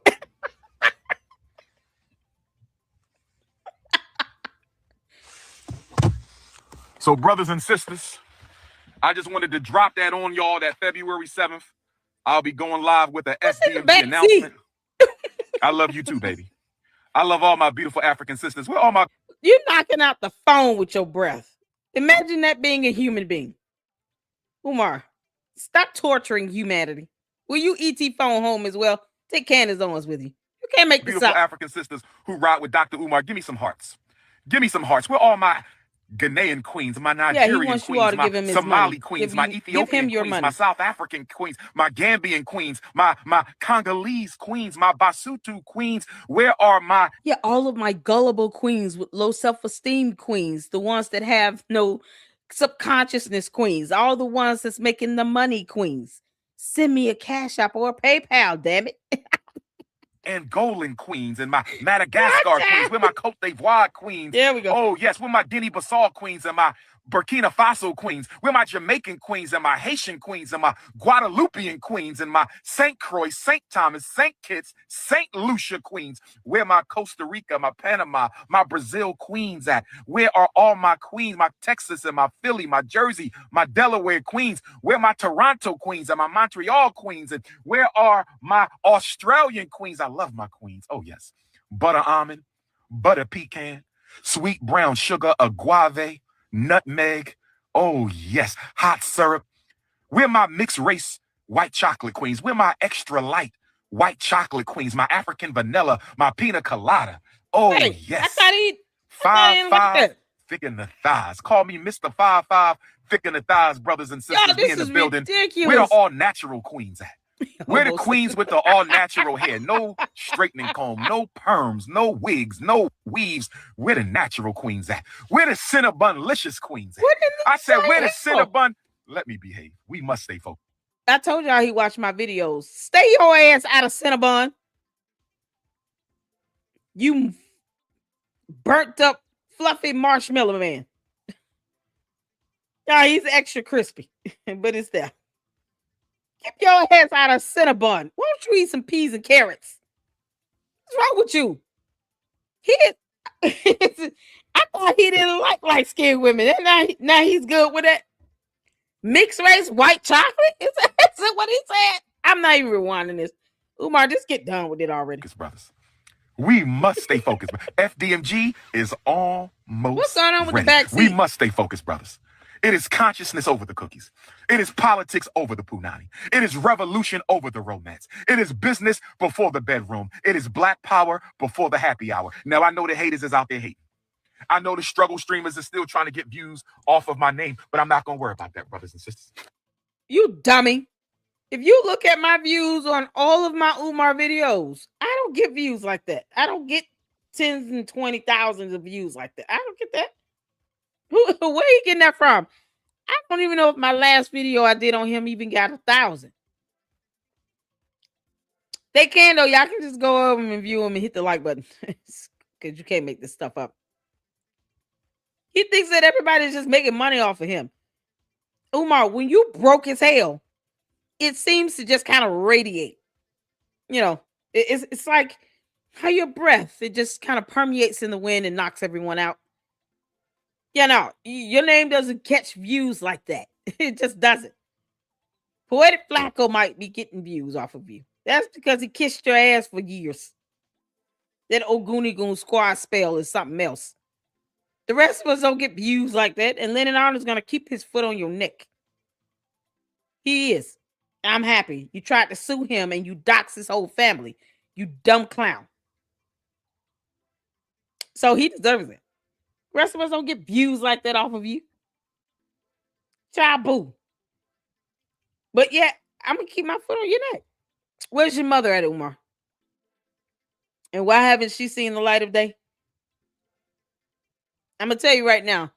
So, brothers and sisters, I just wanted to drop that on y'all that February 7th. I'll be going live with an FDMG announcement. I love you too, baby. I love all my beautiful African sisters. Where all my... You're knocking out the phone with your breath. Imagine that being a human being. Umar, stop torturing humanity. Will you ET phone home as well? Take Candace Owens with you. You can't make this up. Beautiful African sisters who ride with Dr. Umar. Give me some hearts. Give me some hearts. Where all my Ghanaian queens, my Nigerian queens, my Somali queens, my Ethiopian queens, my South African queens, my Gambian queens, my Congolese queens, my Basutu queens. Where are my... Yeah, all of my gullible queens with low self-esteem queens, the ones that have no subconsciousness queens, all the ones that's making the money queens. Send me a Cash App or a PayPal, damn it. Angolan queens and my Madagascar queens. We're my Cote d'Ivoire queens. There we go. Oh, yes, we're my Guinea-Bissau queens and my Burkina Faso queens. We're my Jamaican queens and my Haitian queens and my Guadeloupean queens and my St. Croix, St. Thomas, St. Kitts, St. Lucia queens. Where my Costa Rica, my Panama, my Brazil queens at? Where are all my queens, my Texas and my Philly, my Jersey, my Delaware queens? Where my Toronto queens and my Montreal queens? And where are my Australian queens? I love my queens. Oh, yes. Butter almond, butter pecan, sweet brown sugar, agave, nutmeg. Oh, yes. Hot syrup. We're my mixed race white chocolate queens. We're my extra light white chocolate queens. My African vanilla, my pina colada. Oh, hey, yes. I thought 5'5", thick in the thighs. Call me Mr. 5'5", thick in the thighs, brothers and sisters. We in the building. Ridiculous. Where are all natural queens at? We're the queens with the all natural hair. No straightening comb, no perms, no wigs, no weaves. We're the natural queens at. We're the Cinnabon-licious queens at. I said, we're the Cinnabon. Let me behave. We must stay focused. I told y'all he watched my videos. Stay your ass out of Cinnabon. You burnt up, fluffy marshmallow man. Yeah, he's extra crispy, but it's there. Get your ass out of Cinnabon. Why don't you eat some peas and carrots? What's wrong with you? I thought he didn't like light-skinned women. And now he's good with that. Mixed race white chocolate? Is that what he said? I'm not even rewinding this. Umar, just get done with it already. Brothers, we must stay focused. FDMG is almost What's going on with ready. The backseat? We must stay focused, brothers. It is consciousness over the cookies. It is politics over the punani. It is revolution over the romance. It is business before the bedroom. It is black power before the happy hour. Now, I know the haters is out there hating. I know the struggle streamers are still trying to get views off of my name, but I'm not going to worry about that, brothers and sisters. You dummy. If you look at my views on all of my Umar videos, I don't get views like that. I don't get tens and 20,000s of views like that. I don't get that. Where are you getting that from? I don't even know if my last video I did on him even got 1,000. They can, though. Y'all can just go over and view him and hit the like button. Because you can't make this stuff up. He thinks that everybody's just making money off of him. Umar, when you broke as hell, it seems to just kind of radiate. You know, it's like how your breath, it just kind of permeates in the wind and knocks everyone out. Yeah, no, your name doesn't catch views like that. It just doesn't. Poetic Flacco might be getting views off of you. That's because he kissed your ass for years. That Oguni Goon squad spell is something else. The rest of us don't get views like that, and Lennon Arnold's going to keep his foot on your neck. He is. I'm happy. You tried to sue him, and you doxed his whole family. You dumb clown. So he deserves it. The rest of us don't get views like that off of you. Child boo. But yeah, I'm going to keep my foot on your neck. Where's your mother at, Umar? And why haven't she seen the light of day? I'm going to tell you right now,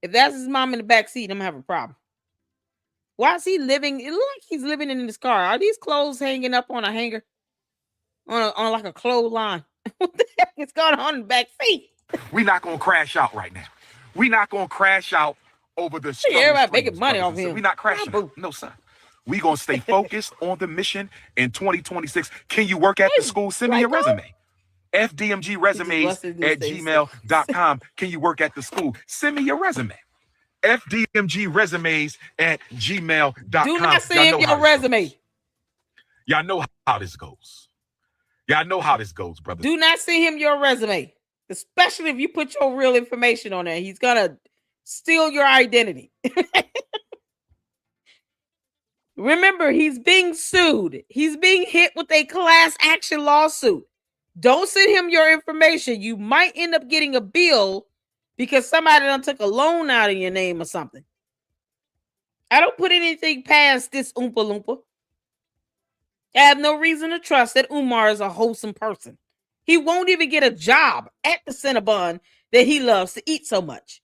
if that's his mom in the back seat, I'm going to have a problem. Why is he living? It looks like he's living in his car. Are these clothes hanging up on a hanger? On like a clothesline? What the heck is going on in the back seat? We're not going to crash out right now. We're not going to crash out over the everybody making money off him. We're not crashing out. No, son. We're going to stay focused on the mission in 2026. Can you work at the school? Send me your resume. FDMG resumes at gmail.com. Can you work at the school? Send me your resume. FDMG resumes at gmail.com. Do not send your resume. Y'all know how this goes. Y'all know how this goes, brother. Do not send him your resume, especially if you put your real information on there. He's going to steal your identity. Remember, he's being sued. He's being hit with a class action lawsuit. Don't send him your information. You might end up getting a bill because somebody done took a loan out of your name or something. I don't put anything past this Oompa Loompa. I have no reason to trust that Umar is a wholesome person. He won't even get a job at the Cinnabon that he loves to eat so much.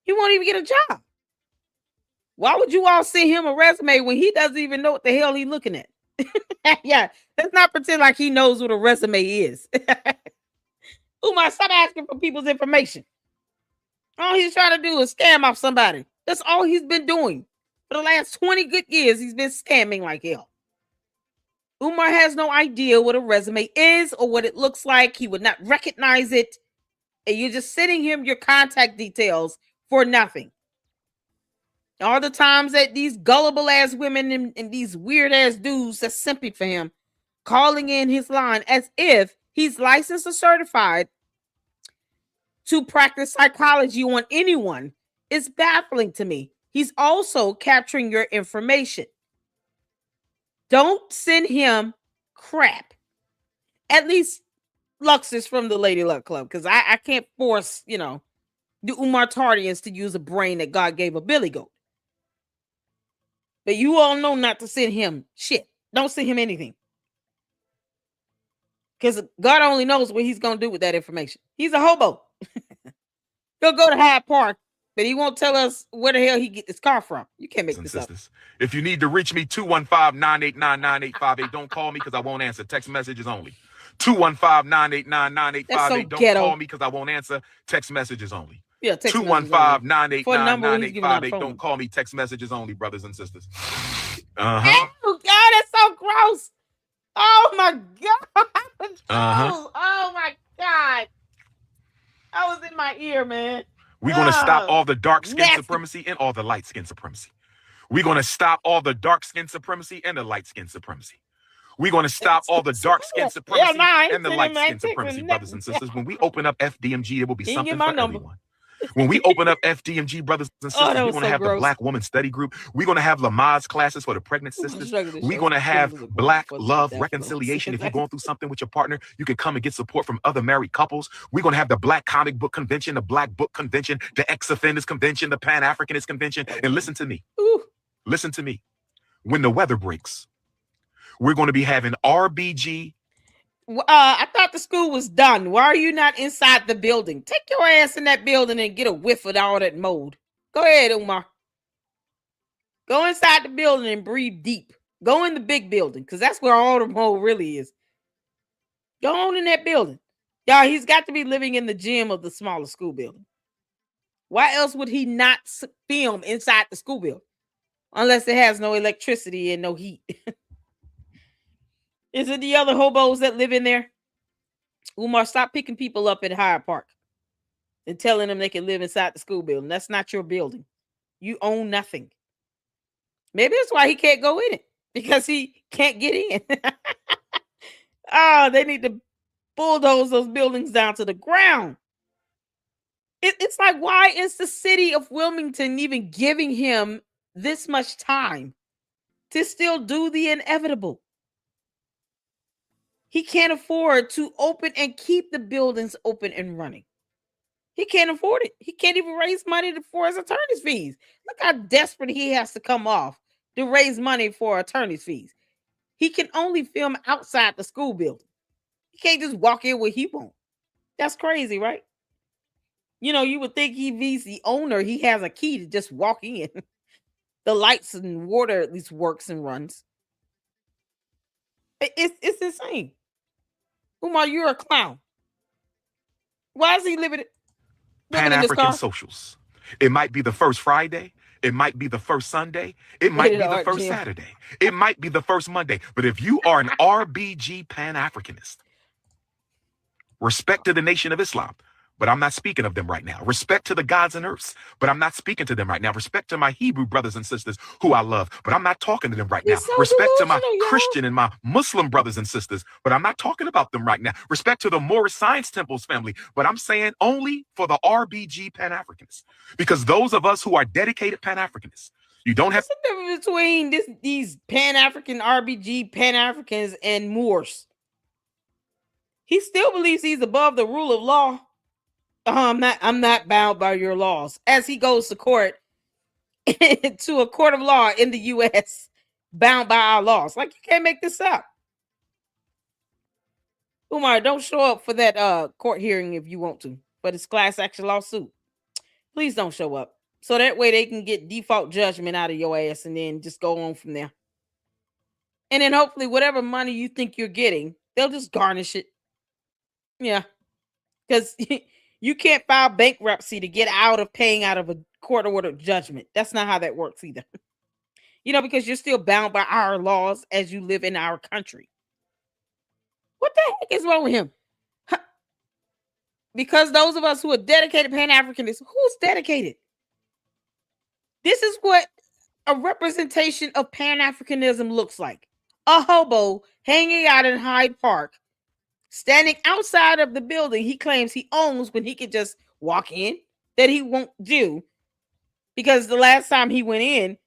He won't even get a job. Why would you all send him a resume when he doesn't even know what the hell he's looking at? Yeah, let's not pretend like he knows what a resume is. Umar, stop asking for people's information. All he's trying to do is scam off somebody. That's all he's been doing. For the last 20 good years, he's been scamming like hell. Umar has no idea what a resume is or what it looks like. He would not recognize it. And you're just sending him your contact details for nothing. All the times that these gullible ass women and these weird ass dudes that's simping for him, calling in his line as if he's licensed or certified to practice psychology on anyone is baffling to me. He's also capturing your information. Don't send him crap. At least Lux is from the Lady Luck Club, because I can't force, the Umar Tardians to use a brain that God gave a billy goat. But you all know not to send him shit. Don't send him anything. Because God only knows what he's going to do with that information. He's a hobo. He'll go to Hyde Park, but he won't tell us where the hell he get this car from. You can't make this up. If you need to reach me, 215-989-9858. Don't call me because I won't answer. Text messages only. 215-989-9858. Don't call me because I won't answer. Text messages only. Yeah, 215-989-9858. Don't call me. Text messages only, brothers and sisters. Oh, God, that's so gross. Oh, my God. Oh, my God. I was in my ear, man. We're going to stop all the dark skin supremacy and all the light skin supremacy. We're going to stop all the dark skin supremacy and the light skin supremacy. We're going to stop all the dark skin supremacy and the light skin supremacy, brothers and sisters. When we open up FDMG, it will be something for everyone. When we open up FDMG, brothers and sisters, we're going to have the Black Woman Study Group. We're going to have Lamaze classes for the pregnant sisters. We're going to have Black Love Reconciliation. If you're going through something with your partner, you can come and get support from other married couples. We're going to have the Black Comic Book Convention, the Black Book Convention, the Ex-Offenders Convention, the Pan-Africanist Convention. And listen to me. Listen to me. When the weather breaks, we're going to be having RBG. I thought the school was done. Why are you not inside the building? Take your ass in that building and get a whiff of all that mold. Go ahead, Umar. Go inside the building and breathe deep. Go in the big building, because that's where all the mold really is. Go on in that building. Y'all, he's got to be living in the gym of the smaller school building. Why else would he not film inside the school building? Unless it has no electricity and no heat. Is it the other hobos that live in there? Umar, stop picking people up at Hyde Park and telling them they can live inside the school building. That's not your building. You own nothing. Maybe that's why he can't go in it, because he can't get in. They need to bulldoze those buildings down to the ground. It's like, why is the city of Wilmington even giving him this much time to still do the inevitable? He can't afford to open and keep the buildings open and running. He can't afford it. He can't even raise money for his attorney's fees. Look how desperate he has to come off to raise money for attorney's fees. He can only film outside the school building. He can't just walk in where he wants. That's crazy, right? You would think he's the owner. He has a key to just walk in. The lights and water at least works and runs. It's insane. Umar, you're a clown. Why is he living Pan-African socials? It might be the first Friday. It might be the first Sunday. It might be the first Saturday. It might be the first Monday. But if you are an RBG Pan-Africanist, respect to the Nation of Islam, but I'm not speaking of them right now. Respect to the gods and earths, but I'm not speaking to them right now. Respect to my Hebrew brothers and sisters who I love, but I'm not talking to them right now. Respect to my Christian and my Muslim brothers and sisters, but I'm not talking about them right now. Respect to the Moorish Science Temples family, but I'm saying only for the RBG Pan-Africanists, because those of us who are dedicated Pan-Africanists, you don't have the difference between these Pan-African RBG Pan-Africans and Moors. He still believes he's above the rule of law. I'm not bound by your laws. As he goes to court, to a court of law in the U.S., bound by our laws. Like, you can't make this up. Umar, don't show up for that court hearing if you want to, but it's class action lawsuit. Please don't show up. So that way they can get default judgment out of your ass and then just go on from there. And then hopefully whatever money you think you're getting, they'll just garnish it. Yeah. Because you can't file bankruptcy to get out of paying out of a court ordered judgment. That's not how that works either. Because you're still bound by our laws as you live in our country. What the heck is wrong with him? Because those of us who are dedicated Pan-Africanists, who's dedicated? This is what a representation of Pan-Africanism looks like. A hobo hanging out in Hyde Park, standing outside of the building he claims he owns when he could just walk in, that he won't do. Because the last time he went in,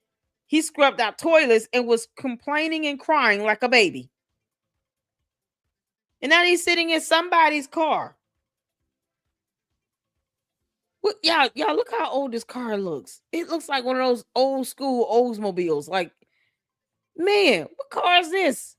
he scrubbed out toilets and was complaining and crying like a baby. And now he's sitting in somebody's car. Well, y'all, look how old this car looks. It looks like one of those old school Oldsmobiles. Like, man, what car is this?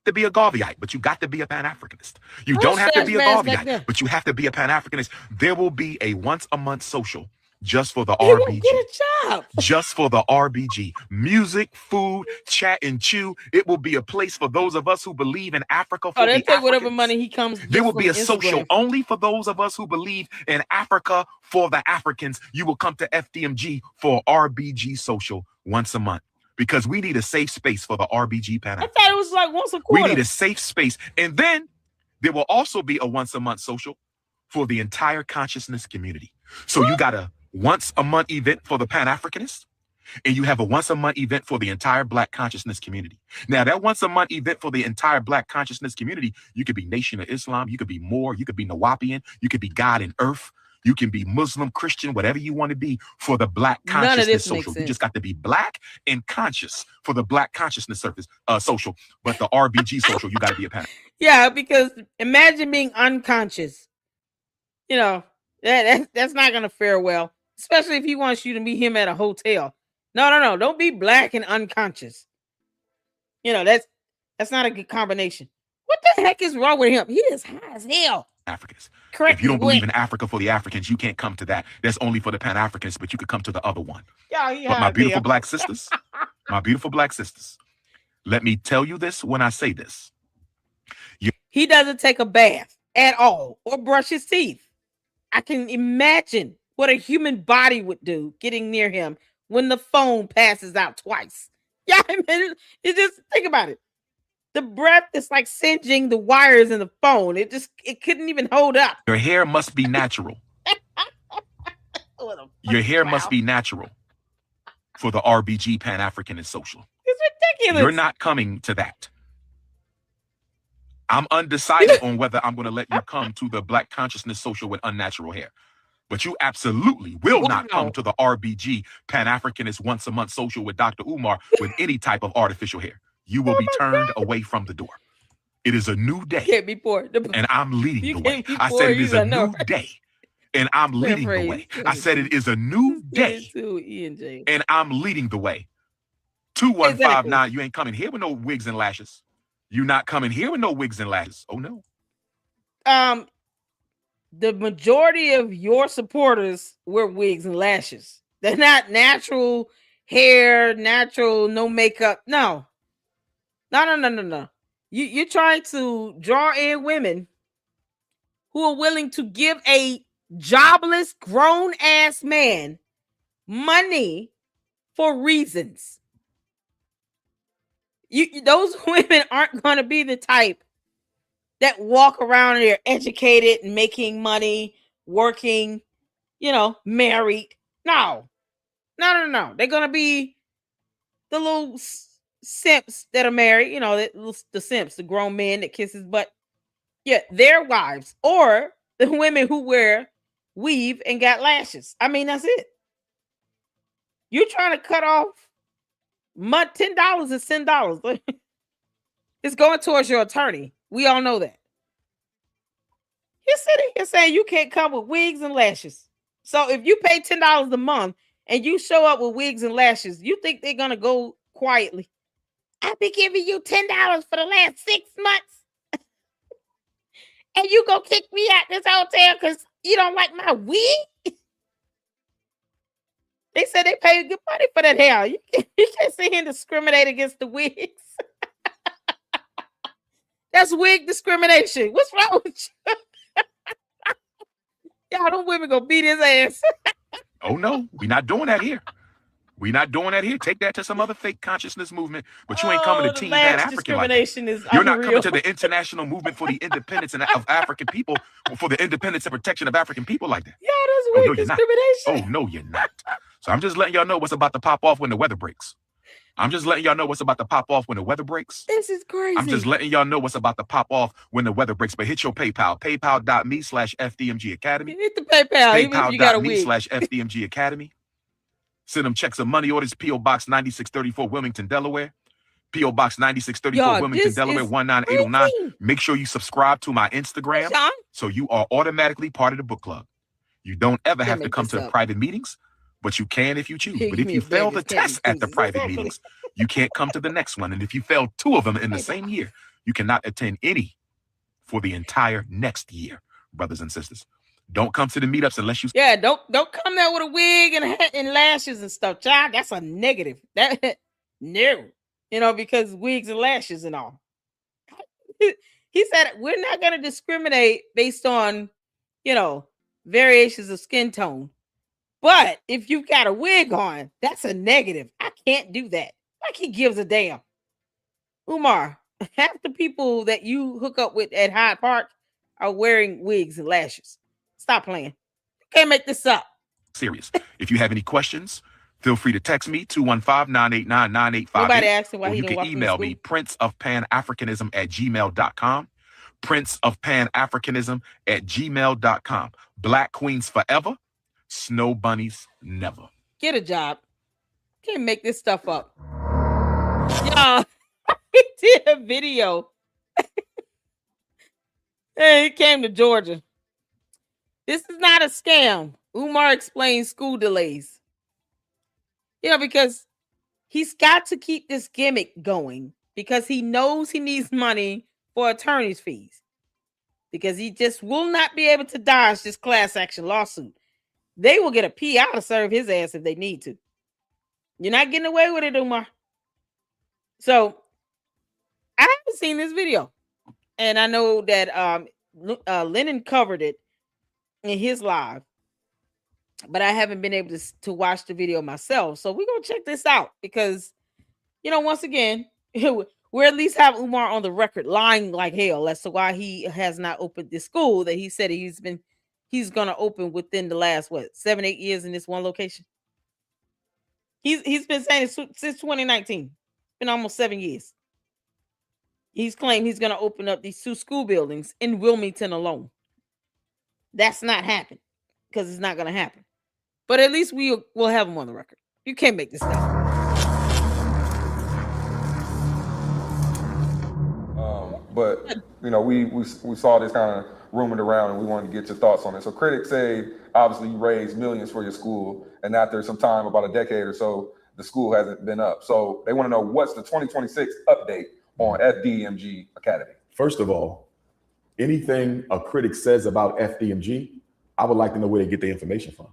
To be a Garveyite, but you got to be a Pan-Africanist. You don't have to be a Garveyite, but you have to be a Pan-Africanist. There will be a once a month social just for the RBG. Won't get a job. Just for the RBG. Music, food, chat, and chew. It will be a place for those of us who believe in Africa. For they take whatever money he comes. There will be a social only for those of us who believe in Africa for the Africans. You will come to FDMG for RBG social once a month. Because we need a safe space for the RBG Pan. I thought it was like once a quarter. We need a safe space. And then there will also be a once a month social for the entire consciousness community. So you got a once a month event for the Pan-Africanists, and you have a once a month event for the entire Black consciousness community. Now, that once a month event for the entire Black consciousness community, you could be Nation of Islam, you could be Moor, you could be Nawapian, you could be God and Earth. You can be Muslim, Christian, whatever you want to be for the Black consciousness social. You just got to be Black and conscious for the Black consciousness social. But the RBG social, you got to be a Pan. Yeah, because imagine being unconscious. That's not going to fare well, especially if he wants you to meet him at a hotel. No. Don't be Black and unconscious. That's not a good combination. What the heck is wrong with him? He is high as hell. Africans. Correct. If you don't believe in Africa for the Africans, you can't come to that. That's only for the Pan-Africans, but you could come to the other one. But my beautiful Black sisters, let me tell you this when I say this. He doesn't take a bath at all or brush his teeth. I can imagine what a human body would do getting near him when the phone passes out twice. Yeah, I mean, you just think about it. The breath is like singeing the wires in the phone. It couldn't even hold up. Your hair must be natural. Your hair must be natural for the RBG Pan-African and social. It's ridiculous. You're not coming to that. I'm undecided on whether I'm going to let you come to the Black consciousness social with unnatural hair. But you absolutely will not come to the RBG Pan-Africanist once a month social with Dr. Umar with any type of artificial hair. You will be turned away from the door. It is a new day. Can't be poor. And I'm leading the way. I said it is a new day. And I'm leading the way. I said it is a new day. And I'm leading the way. 2159, you ain't coming here with no wigs and lashes. You're not coming here with no wigs and lashes. Oh no. The majority of your supporters wear wigs and lashes. They're not natural hair, natural, no makeup. No. You're trying to draw in women who are willing to give a jobless, grown-ass man money for reasons. Those women aren't going to be the type that walk around here educated and making money, working, married. No. They're going to be the little simps that are married, the simps, the grown men that kiss his butt. Yeah, their wives or the women who wear weave and got lashes. I mean, that's it. You're trying to cut off $10 is $10. It's going towards your attorney. We all know that. You're sitting here saying you can't come with wigs and lashes. So if you pay $10 a month and you show up with wigs and lashes, you think they're going to go quietly? I've been giving you $10 for the last 6 months. And you go kick me out this hotel because you don't like my wig? They said they paid good money for that hair. You can't sit here and discriminate against the wigs. That's wig discrimination. What's wrong with you? Y'all, them women gonna beat his ass. Oh no, we're not doing that here. We're not doing that here. Take that to some other fake consciousness movement, but you ain't coming to Team Pan African like that. You're not coming to the international movement for the independence of African people, for the independence and protection of African people like that. Yeah, that's wig discrimination. Oh no, you're not. So I'm just letting y'all know what's about to pop off when the weather breaks. I'm just letting y'all know what's about to pop off when the weather breaks. This is crazy. I'm just letting y'all know what's about to pop off when the weather breaks. But hit your PayPal, paypal.me/FDMG Academy. Hit the PayPal, even if you got a wig. PayPal.me/FDMG Academy. Send them checks of money orders, P.O. Box 9634, Wilmington, Delaware. P.O. Box 9634, Wilmington, Delaware, 19809. Make sure you subscribe to my Instagram so you are automatically part of the book club. You don't ever have to come to the private meetings, but you can if you choose. But if you fail the test at the private meetings, you can't come to the next one. And if you fail 2 of them in the same year, you cannot attend any for the entire next year, brothers and sisters. Don't come to the meetups unless you... Yeah, don't come there with a wig and lashes and stuff, child. That's a negative. That no, because wigs and lashes and all. He said we're not going to discriminate based on, variations of skin tone. But if you've got a wig on, that's a negative. I can't do that. Like he gives a damn. Umar, half the people that you hook up with at Hyde Park are wearing wigs and lashes. Stop playing. You can't make this up. Serious. If you have any questions, feel free to text me 215-989-9858. Nobody asking why or he you didn't can email me princeofpanafricanism@gmail.com. princeofpanafricanism@gmail.com. Black Queens forever. Snow bunnies never. Get a job. Can't make this stuff up. Y'all, he did a video. Hey, he came to Georgia. This is not a scam. Umar explains school delays. Because he's got to keep this gimmick going because he knows he needs money for attorney's fees because he just will not be able to dodge this class action lawsuit. They will get a PI to serve his ass if they need to. You're not getting away with it, Umar. So I haven't seen this video. And I know that Lennon covered it in his live, but I haven't been able to watch the video myself. So we're going to check this out because, once again, we at least have Umar on the record lying like hell as to why he has not opened this school that he said he's going to open within the last, 7-8 years in this one location. He's been saying it since 2019. It's been almost 7 years. He's claimed he's going to open up these 2 school buildings in Wilmington alone. That's not happening because it's not going to happen. But at least we'll have him on the record. You can't make this stuff. But we saw this kind of rumored around, and we wanted to get your thoughts on it. So critics say, obviously, you raised millions for your school, and after some time, about a decade or so, the school hasn't been up. So they want to know what's the 2026 update on FDMG Academy. First of all, anything a critic says about FDMG, I would like to know where they get the information from.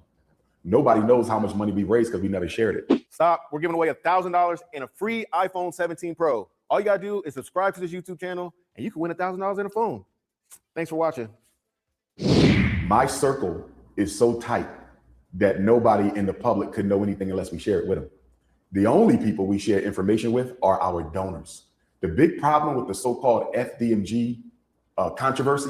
Nobody knows how much money we raised because we never shared it. Stop. We're giving away $1,000 and a free iPhone 17 Pro. All you got to do is subscribe to this YouTube channel, and you can win $1,000 in a phone. Thanks for watching. My circle is so tight that nobody in the public could know anything unless we share it with them. The only people we share information with are our donors. The big problem with the so-called FDMG controversy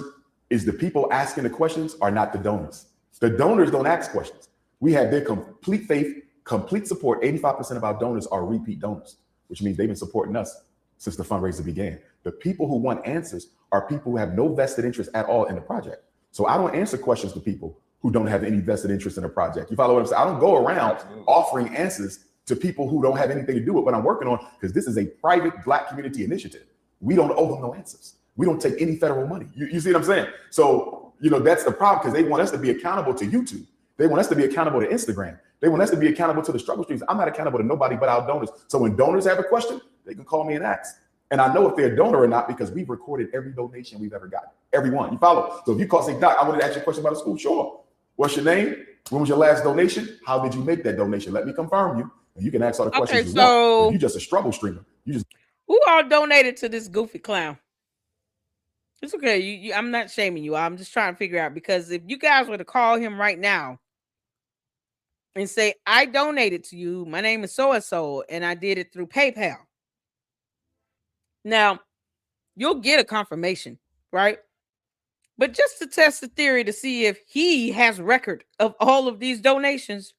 is the people asking the questions are not the donors. The donors don't ask questions. We have their complete faith, complete support. 85% of our donors are repeat donors, which means they've been supporting us since the fundraiser began. The people who want answers are people who have no vested interest at all in the project. So I don't answer questions to people who don't have any vested interest in the project. You follow what I'm saying? I don't go around offering answers to people who don't have anything to do with what I'm working on, because this is a private Black community initiative. We don't owe them no answers. We don't take any federal money. You see what I'm saying? So, that's the problem, because they want us to be accountable to YouTube. They want us to be accountable to Instagram. They want us to be accountable to the struggle streams. I'm not accountable to nobody but our donors. So when donors have a question, they can call me and ask. And I know if they're a donor or not because we've recorded every donation we've ever gotten. Every one. You follow? So if you call, say, Doc, I wanted to ask you a question about the school. Sure. What's your name? When was your last donation? How did you make that donation? Let me confirm you. And you can ask all the questions you want. If you're just a struggle streamer. Who all donated to this goofy clown? It's okay. I'm not shaming you. I'm just trying to figure out, because if you guys were to call him right now and say, I donated to you, my name is so-and-so, and I did it through PayPal. Now, you'll get a confirmation, right? But just to test the theory to see if he has record of all of these donations,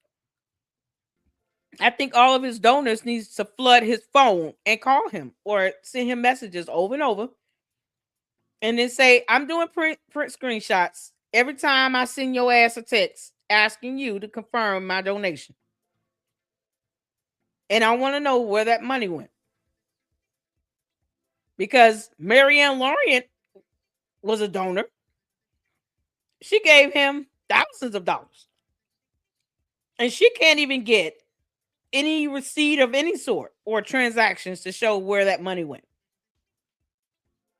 I think all of his donors needs to flood his phone and call him or send him messages over and over. And then say, I'm doing print screenshots every time I send your ass a text asking you to confirm my donation. And I want to know where that money went. Because Marianne Lorient was a donor. She gave him thousands of dollars. And she can't even get any receipt of any sort or transactions to show where that money went.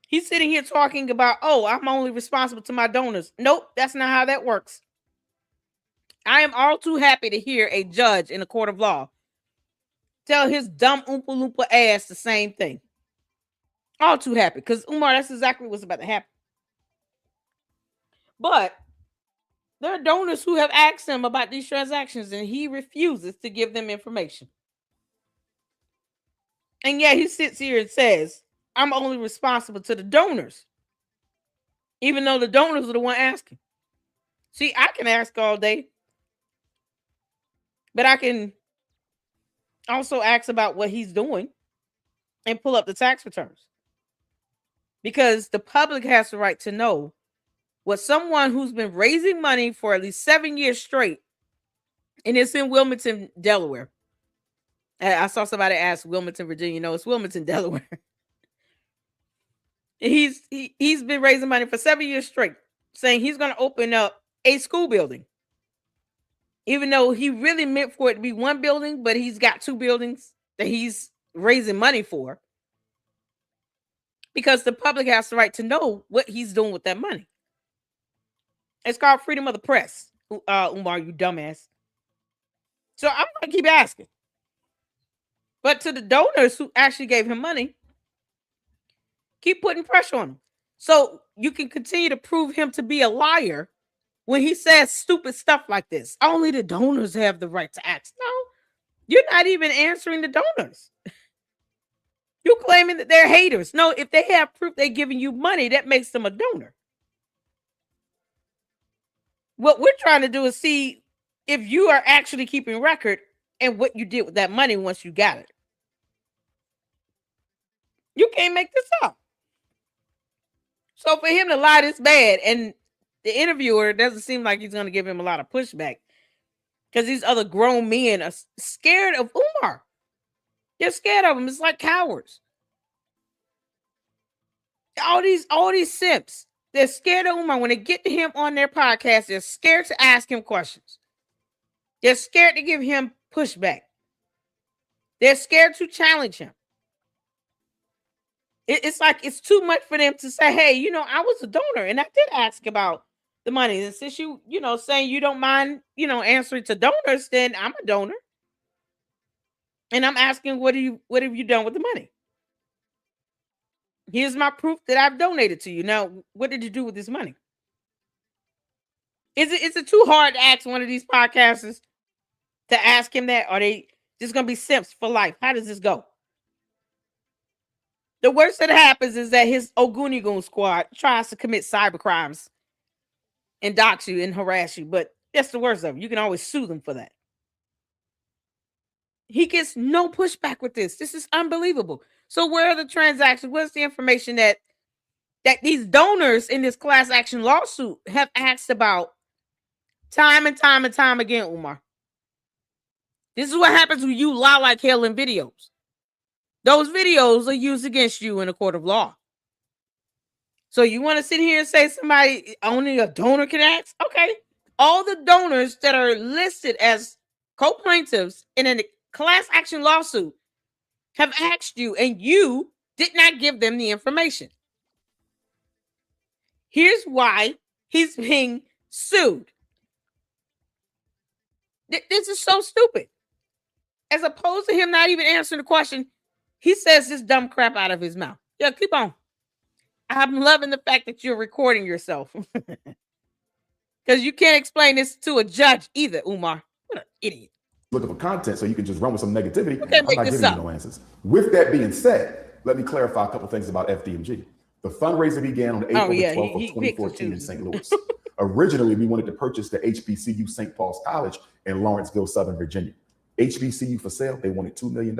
He's sitting here talking about, oh, I'm only responsible to my donors. Nope, that's not how that works. I am all too happy to hear a judge in a court of law tell his dumb Oompa Loompa ass the same thing. All too happy, because Umar, that's exactly what's about to happen. But there are donors who have asked him about these transactions, and he refuses to give them information. And yet he sits here and says, I'm only responsible to the donors, even though the donors are the one asking. See, I can ask all day, but I can also ask about what he's doing and pull up the tax returns. Because the public has the right to know what someone who's been raising money for at least 7 years straight, and it's in Wilmington, Delaware. I saw somebody ask Wilmington, Virginia. No, it's Wilmington, Delaware. He's been raising money for 7 years straight, saying he's going to open up a school building. Even though he really meant for it to be one building, but he's got 2 buildings that he's raising money for. Because the public has the right to know what he's doing with that money. It's called freedom of the press, Umar, you dumbass. So I'm going to keep asking. But to the donors who actually gave him money, keep putting pressure on him. So you can continue to prove him to be a liar when he says stupid stuff like this. Only the donors have the right to ask. No, you're not even answering the donors. You're claiming that they're haters. No, if they have proof they're giving you money, that makes them a donor. What we're trying to do is see if you are actually keeping record and what you did with that money once you got it. You can't make this up. So for him to lie this bad, and the interviewer doesn't seem like he's going to give him a lot of pushback, because these other grown men are scared of Umar. They're scared of him. It's like cowards. All these simps, they're scared of Umar. When they get to him on their podcast, they're scared to ask him questions. They're scared to give him pushback. They're scared to challenge him. It's like it's too much for them to say, hey, I was a donor and I did ask about the money. And since you saying you don't mind, answering to donors, then I'm a donor. And I'm asking, what have you done with the money? Here's my proof that I've donated to you. Now, what did you do with this money? Is it too hard to ask one of these podcasters to ask him that? Or are they just going to be simps for life? How does this go? The worst that happens is that his Oguni Goon squad tries to commit cyber crimes and dox you and harass you. But that's the worst of it. You can always sue them for that. He gets no pushback with this. This is unbelievable. So where are the transactions? Where's the information that these donors in this class action lawsuit have asked about time and time and time again, Umar? This is what happens when you lie like hell in videos. Those videos are used against you in a court of law. So you want to sit here and say somebody, only a donor can ask? Okay. All the donors that are listed as co-plaintiffs in a class action lawsuit have asked you, and you did not give them the information. Here's why he's being sued. This is so stupid. As opposed to him not even answering the question, he says this dumb crap out of his mouth. Yeah, keep on. I'm loving the fact that you're recording yourself. Because you can't explain this to a judge either, Umar. What an idiot. Looking for content so you can just run with some negativity. I'm not giving you no answers. With that being said, let me clarify a couple things about FDMG. The fundraiser began on April 12th of 2014 in St. Louis. Originally, we wanted to purchase the HBCU St. Paul's College in Lawrenceville, Southern Virginia. HBCU for sale, they wanted $2 million.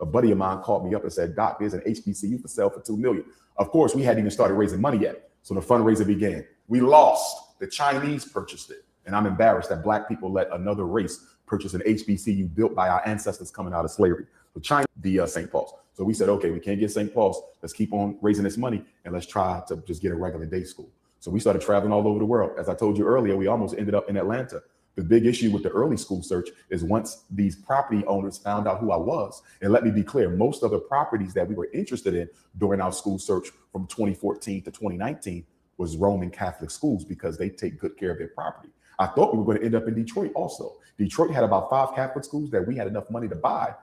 A buddy of mine called me up and said, Doc, there's an HBCU for sale for $2 million. Of course, we hadn't even started raising money yet. So the fundraiser began. We lost. The Chinese purchased it. And I'm embarrassed that Black people let another race purchase an HBCU built by our ancestors coming out of slavery. So China, the St. Paul's. So we said, okay, we can't get St. Paul's. Let's keep on raising this money and let's try to just get a regular day school. So we started traveling all over the world. As I told you earlier, we almost ended up in Atlanta. The big issue with the early school search is once these property owners found out who I was, and let me be clear, most of the properties that we were interested in during our school search from 2014 to 2019 was Roman Catholic schools because they take good care of their property. I thought we were going to end up in Detroit also. Detroit had about 5 Catholic schools that we had enough money to buy.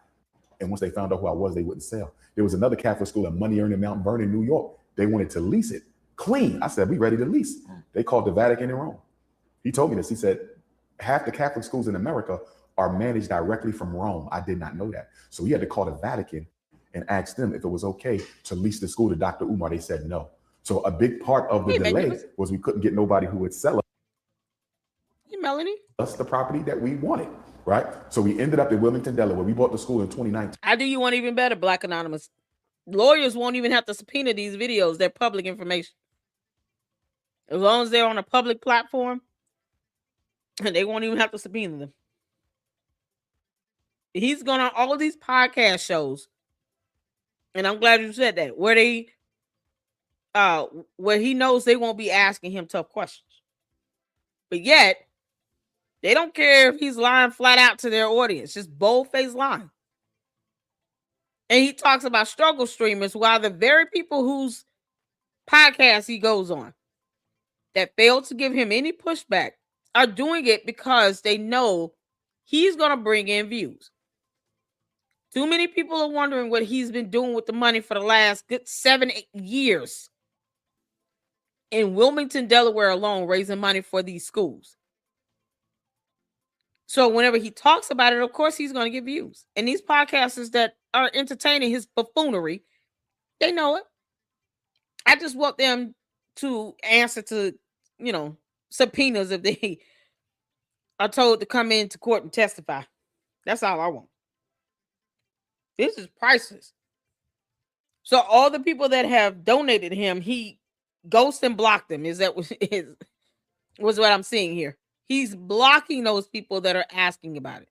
And once they found out who I was, they wouldn't sell. There was another Catholic school in Money Earned in Mount Vernon, New York. They wanted to lease it clean. I said, we ready to lease. They called the Vatican in Rome. He told me this. He said, half the Catholic schools in America are managed directly from Rome. I did not know that. So he had to call the Vatican and ask them if it was okay to lease the school to Dr. Umar. They said no. So a big part of the delay was we couldn't get nobody who would sell Melanie? us the property that we wanted, right? So we ended up in Wilmington, Delaware. We bought the school in 2019. I do you want even better, Black Anonymous. Lawyers won't even have to subpoena these videos. They're public information. As long as they're on a public platform, and they won't even have to subpoena them. He's gone on all of these podcast shows, and I'm glad you said that, where he knows they won't be asking him tough questions. But yet, they don't care if he's lying flat out to their audience, just bold-faced lying. And he talks about struggle streamers while the very people whose podcast he goes on that failed to give him any pushback are doing it because they know he's going to bring in views. Too many people are wondering what he's been doing with the money for the last good 7-8 years in Wilmington, Delaware alone, raising money for these schools. So whenever he talks about it, of course, he's going to get views. And these podcasters that are entertaining his buffoonery, they know it. I just want them to answer to, subpoenas if they are told to come into court and testify. That's all I want. This is priceless. So all the people that have donated him, he ghosted and blocked them. Was what I'm seeing here. He's blocking those people that are asking about it.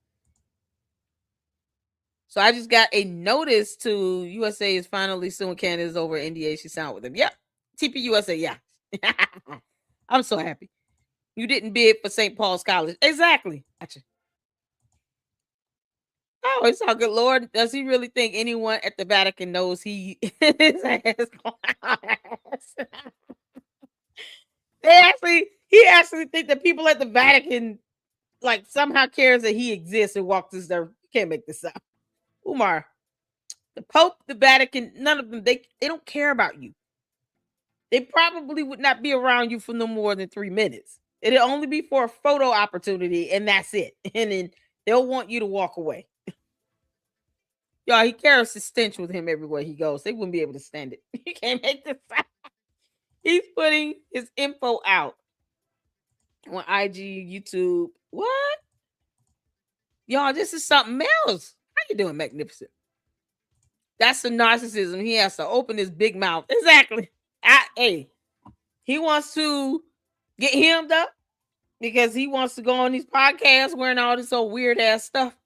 So I just got a notice to USA is finally suing Canada's over NDA she signed with them. Yep. TPUSA, yeah. I'm so happy. You didn't bid for St. Paul's College. Exactly. Gotcha. Oh, it's all good. Lord, does he really think anyone at the Vatican knows he is ass? He actually think that people at the Vatican somehow cares that he exists and walks this earth. You can't make this up. Umar, the Pope, the Vatican, none of them, they don't care about you. They probably would not be around you for no more than 3 minutes. It'll only be for a photo opportunity, and that's it. And then they'll want you to walk away. Y'all, he carries his stench with him everywhere he goes. They wouldn't be able to stand it. You can't make this up. He's putting his info out on IG, YouTube. What? Y'all, this is something else. How you doing, Magnificent? That's the narcissism. He has to open his big mouth. Exactly. He wants to get hemmed up because he wants to go on these podcasts wearing all this old weird ass stuff.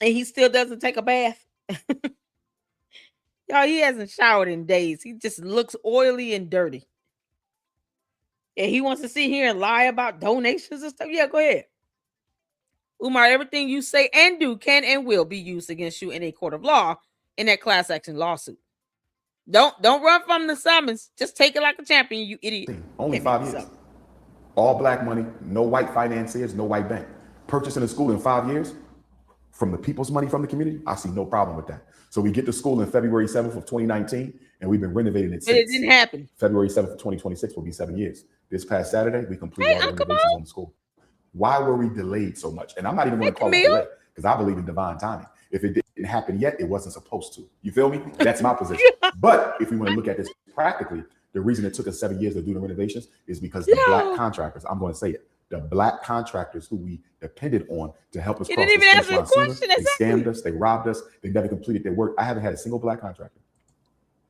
And he still doesn't take a bath. Y'all, he hasn't showered in days. He just looks oily and dirty. And he wants to sit here and lie about donations and stuff. Yeah, go ahead. Umar, everything you say and do can and will be used against you in a court of law in that class action lawsuit. Don't run from the summons. Just take it like a champion, you idiot. Only 5 years. All Black money, no white financiers, no white bank. Purchasing a school in 5 years from the people's money from the community, I see no problem with that. So we get to school in February 7th of 2019. and we've been renovating it But it since. didn't happen. February 7th, 2026 will be 7 years. This past Saturday, we completed all the renovations on the school. Why were we delayed so much? And I'm not even going to call it delay because I believe in divine timing. If it didn't happen yet, it wasn't supposed to. You feel me? That's my position. But if we want to look at this practically, the reason it took us 7 years to do the renovations is because the black contractors, I'm going to say it, the black contractors who we depended on to help us cross the finish line sooner, they scammed us, they robbed us, they never completed their work. I haven't had a single black contractor.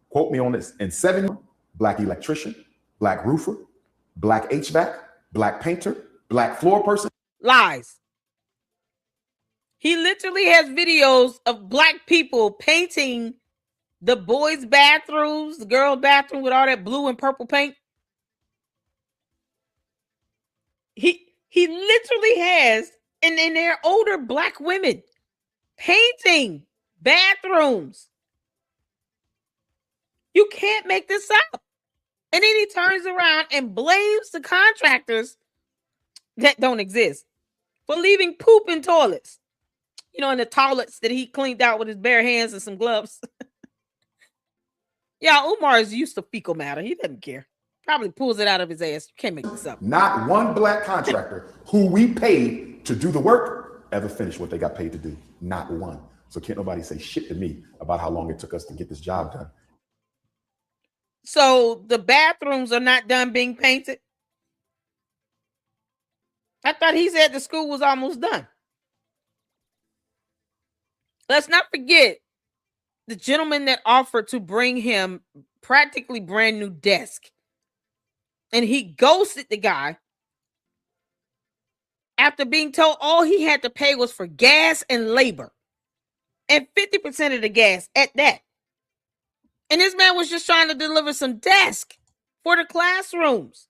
Quote me on this. In 7 years, black electrician, black roofer, black HVAC, black painter, black floor person. Lies. He literally has videos of black people painting the boys' bathrooms, the girls' bathroom with all that blue and purple paint. He literally has, and they're older black women painting bathrooms. You can't make this up. And then he turns around and blames the contractors that don't exist for leaving poop in toilets. You know, in the toilets that he cleaned out with his bare hands and some gloves. Yeah, Umar is used to fecal matter. He doesn't care. Probably pulls it out of his ass. You can't make this up. Not one black contractor who we paid to do the work ever finished what they got paid to do. Not one. So can't nobody say shit to me about how long it took us to get this job done. So the bathrooms are not done being painted? I thought he said the school was almost done. Let's not forget the gentleman that offered to bring him practically brand new desk. And he ghosted the guy after being told all he had to pay was for gas and labor. And 50% of the gas at that. And this man was just trying to deliver some desk for the classrooms.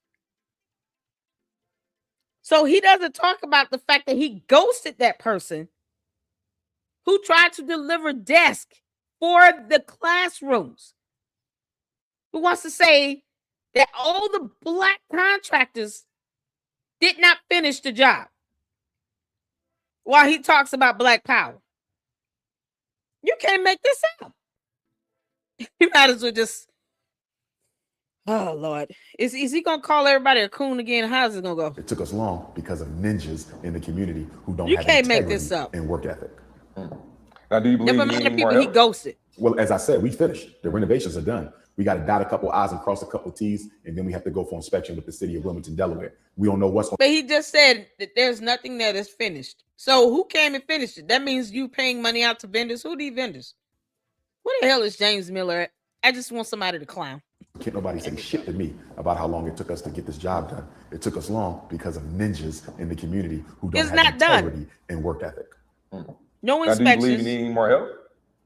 So he doesn't talk about the fact that he ghosted that person who tried to deliver desk for the classrooms. Who wants to say that all the black contractors did not finish the job while he talks about black power. You can't make this up. You might as well just, oh Lord. Is he gonna call everybody a coon again? How's it gonna go? It took us long because of ninjas in the community who don't you have can't integrity make this up. and work ethic. Now, do you believe Never mind the people he ghosted. Well, as I said, we finished. The renovations are done. We got to dot a couple I's and cross a couple T's, and then we have to go for inspection with the city of Wilmington, Delaware. We don't know what's going. But he just said that there's nothing that is finished. So who came and finished it? That means you paying money out to vendors. Who are these vendors? What the hell is James Miller at? I just want somebody to clown. Can't nobody say shit to me about how long it took us to get this job done. It took us long because of ninjas in the community who don't have integrity and work ethic. No inspections. Now, do you believe you need more help?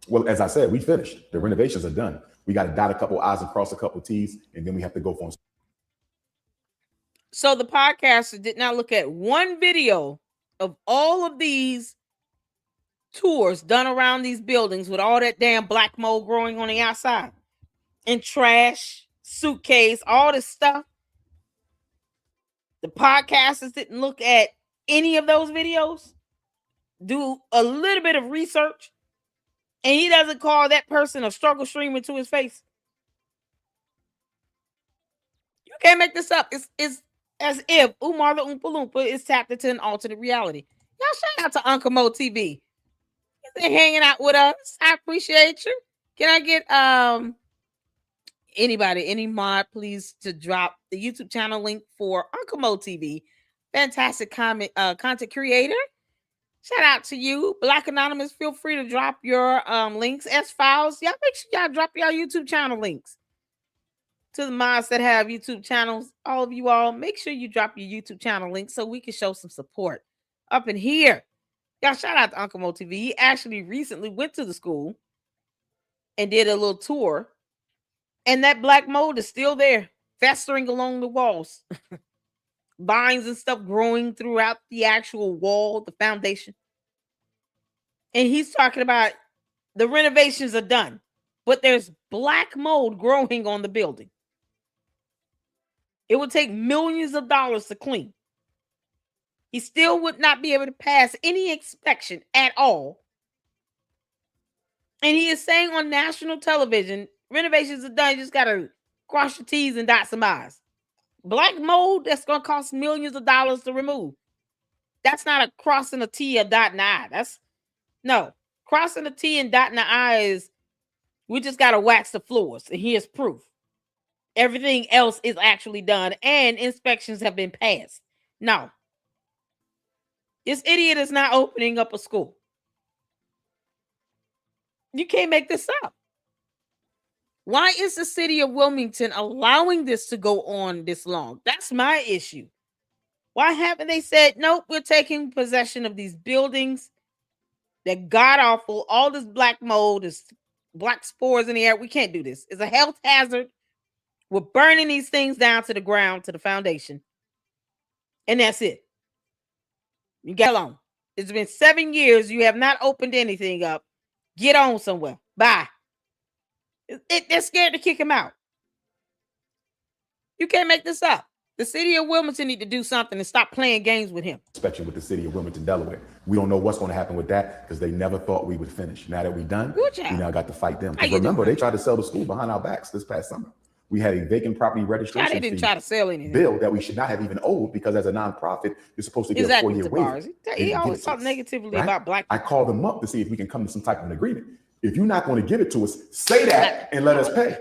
Well, as I said, we finished. The renovations are done. We got to dot a couple I's and cross a couple T's, and then we have to go for. So the podcaster did not look at one video of all of these tours done around these buildings with all that damn black mold growing on the outside and trash, suitcase, all this stuff. The podcasters didn't look at any of those videos, do a little bit of research, and he doesn't call that person a struggle streamer to his face. You can't make this up. It's as if Umar the Oompa Loompa is tapped into an alternate reality. Y'all shout out to Uncle Mo TV. He's been hanging out with us. I appreciate you. Can I get anybody, any mod, please, to drop the YouTube channel link for Uncle Mo TV? Fantastic content creator. Shout out to you. Black Anonymous, feel free to drop your links. S-Files, y'all make sure y'all drop your YouTube channel links. To the mods that have YouTube channels, all of you all, make sure you drop your YouTube channel links so we can show some support up in here. Y'all, shout out to Uncle Mo TV. He actually recently went to the school and did a little tour. And that black mold is still there, festering along the walls. Vines and stuff growing throughout the actual wall, the foundation. And he's talking about the renovations are done, but there's black mold growing on the building. It would take millions of dollars to clean. He still would not be able to pass any inspection at all. And he is saying on national television Renovations are done. You just gotta cross your T's and dot some I's. Black mold, that's gonna cost millions of dollars to remove. That's not a crossing a T or dotting an I. That's no crossing a T and dotting an I is we just gotta wax the floors. And here's proof. Everything else is actually done and inspections have been passed. No. This idiot is not opening up a school. You can't make this up. Why is the city of Wilmington allowing this to go on this long? That's my issue. Why haven't they said, nope, we're taking possession of these buildings? They're god-awful. All this black mold, this black spores in the air. We can't do this. It's a health hazard. We're burning these things down to the ground, to the foundation. And that's it. You get along. It's been 7 years. You have not opened anything up. Get on somewhere. Bye. They're scared to kick him out. You can't make this up. The city of Wilmington need to do something and stop playing games with him. Inspection with the city of Wilmington, Delaware. We don't know what's going to happen with that because they never thought we would finish. Now that we're done, we now got to fight them. Remember, they tried to sell the school behind our backs this past summer. We had a vacant property registration they didn't try to sell anything. Bill that we should not have even owed because as a nonprofit, you're supposed to get a 4-year waiver. He always talked negatively about black people. I called them up to see if we can come to some type of an agreement. If you're not going to give it to us, say that and let us pay.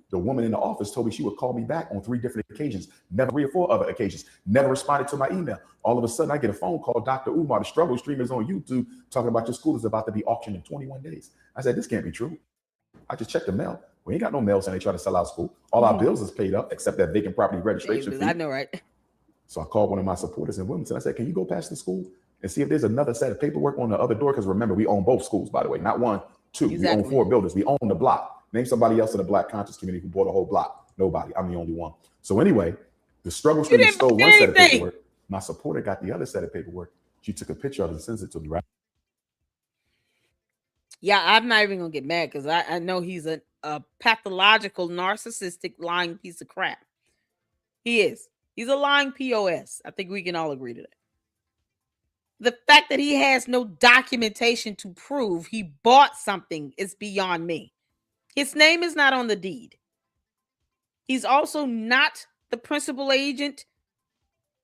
The woman in the office told me she would call me back on 3 different occasions, never 3 or 4 other occasions, never responded to my email. All of a sudden, I get a phone call, Dr. Umar, the struggle streamers on YouTube, talking about your school is about to be auctioned in 21 days. I said, this can't be true. I just checked the mail. We ain't got no mail saying they try to sell our school. All our bills is paid up except that vacant property registration fee. I know, right? So I called one of my supporters in Wilmington. I said, can you go past the school and see if there's another set of paperwork on the other door? Because remember, we own both schools, by the way, not 1, 2. Exactly. We own 4 buildings. We own the block. Name somebody else in the black conscious community who bought a whole block. Nobody. I'm the only one. So anyway, the struggle stream stole 1 set of paperwork. My supporter got the other set of paperwork. She took a picture of it and sends it to me, right? Yeah, I'm not even going to get mad because I know he's a pathological, narcissistic, lying piece of crap. He is. He's a lying POS. I think we can all agree to that. The fact that he has no documentation to prove he bought something is beyond me. His name is not on the deed. He's also not the principal agent,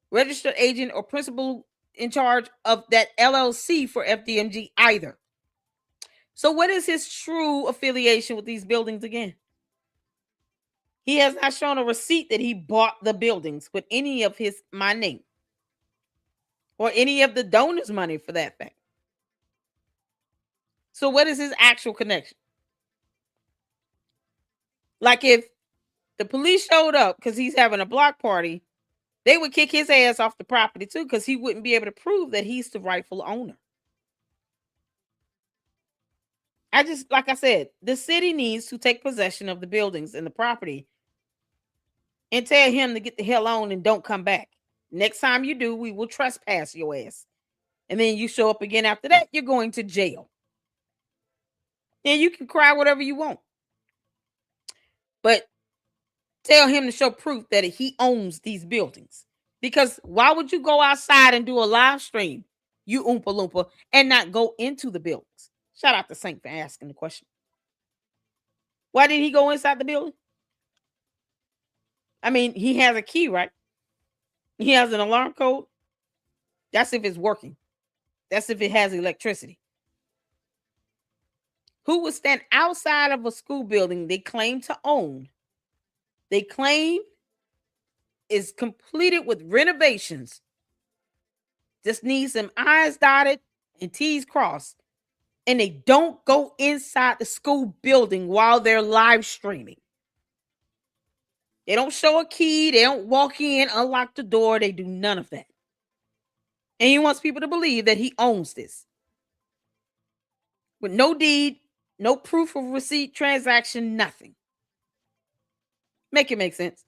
registered agent, or principal in charge of that LLC for FDMG either. So what is his true affiliation with these buildings again? He has not shown a receipt that he bought the buildings with any of my name. Or any of the donors' money for that fact. So what is his actual connection? Like if the police showed up because he's having a block party, they would kick his ass off the property too because he wouldn't be able to prove that he's the rightful owner. Like I said, the city needs to take possession of the buildings and the property and tell him to get the hell on and don't come back. Next time you do, we will trespass your ass. And then you show up again after that, you're going to jail. And you can cry whatever you want. But tell him to show proof that he owns these buildings. Because why would you go outside and do a live stream, you Oompa Loompa, and not go into the buildings? Shout out to Saint for asking the question. Why didn't he go inside the building? I mean, he has a key, right? He has an alarm code. That's if it's working. That's if it has electricity. Who would stand outside of a school building they claim to own? They claim is completed with renovations. Just needs some I's dotted and T's crossed. And they don't go inside the school building while they're live streaming. They don't show a key. They don't walk in, unlock the door. They do none of that. And he wants people to believe that he owns this. With no deed, no proof of receipt, transaction, nothing. Make it make sense.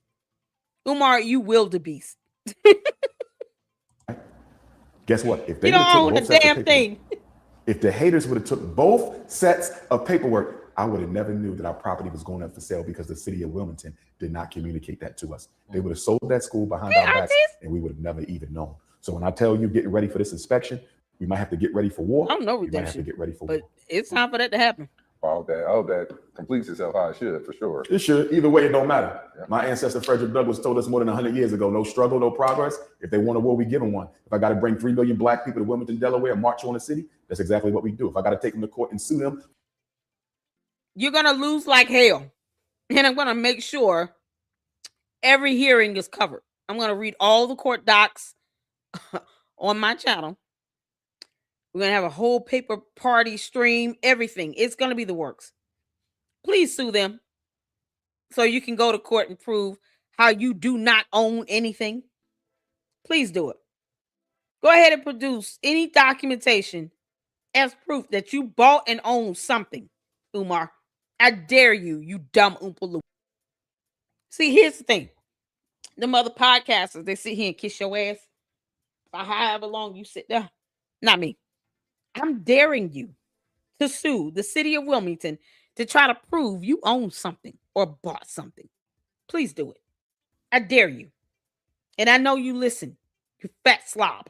Umar, you wildebeest. Guess what? If they you don't own the damn thing. If the haters would have took both sets of paperwork, I would have never knew that our property was going up for sale because the city of Wilmington did not communicate that to us. They would have sold that school behind our backs and we would have never even known. So when I tell you getting ready for this inspection, we might have to get ready for war. I don't know redemption. We might have to get ready for but war. It's time for that to happen. I hope that completes itself how it should, for sure. It should. Either way, it don't matter. Yeah. My ancestor Frederick Douglass told us more than 100 years ago, no struggle, no progress. If they want a war, we give them one. If I got to bring 3 million black people to Wilmington, Delaware, and march on the city, that's exactly what we do. If I got to take them to court and sue them. You're going to lose like hell. And I'm going to make sure every hearing is covered. I'm going to read all the court docs on my channel. We're going to have a whole paper party stream, everything. It's going to be the works. Please sue them so you can go to court and prove how you do not own anything. Please do it. Go ahead and produce any documentation as proof that you bought and owned something, Umar. I dare you, you dumb Oompa Loompa. See, here's the thing. The mother podcasters, they sit here and kiss your ass for however long you sit there. Not me. I'm daring you to sue the city of Wilmington to try to prove you own something or bought something. Please do it. I dare you. And I know you listen, you fat slob.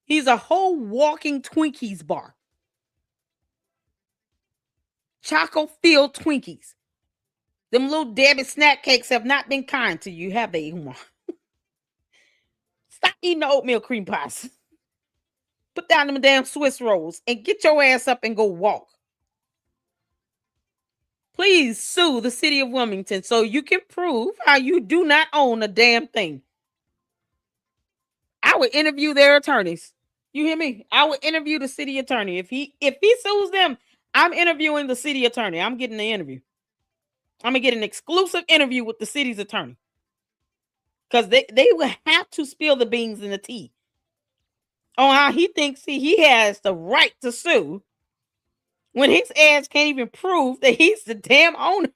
He's a whole walking Twinkies bar. Choco-filled Twinkies. Them little Debbie snack cakes have not been kind to you, have they, Umar? Stop eating the oatmeal cream pies. Put down them damn Swiss rolls and get your ass up and go walk. Please sue the city of Wilmington so you can prove how you do not own a damn thing. I would interview their attorneys. You hear me? I would interview the city attorney. If he sues them, I'm interviewing the city attorney. I'm getting the interview. I'm going to get an exclusive interview with the city's attorney. Because they will have to spill the beans and the tea on how he thinks he has the right to sue when his ass can't even prove that he's the damn owner.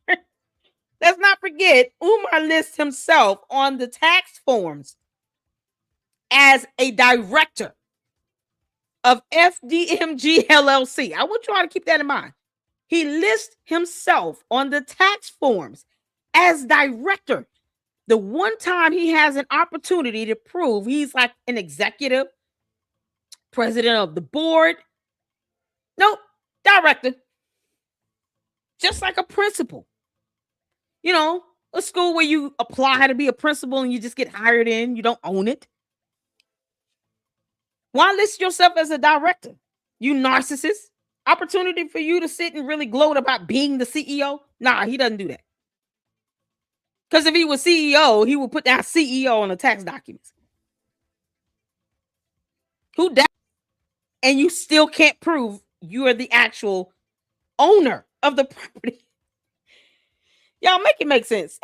Let's not forget, Umar lists himself on the tax forms as a director of FDMG LLC. I want you all to keep that in mind. He lists himself on the tax forms as director. The one time he has an opportunity to prove he's like an executive, president of the board. Nope, director. Just like a principal. You know, a school where you apply to be a principal and you just get hired in. You don't own it. Why list yourself as a director? You narcissist. Opportunity for you to sit and really gloat about being the CEO? Nah, he doesn't do that. Because if he was CEO, he would put down CEO on the tax documents. Who does? And you still can't prove you are the actual owner of the property. Y'all make it make sense.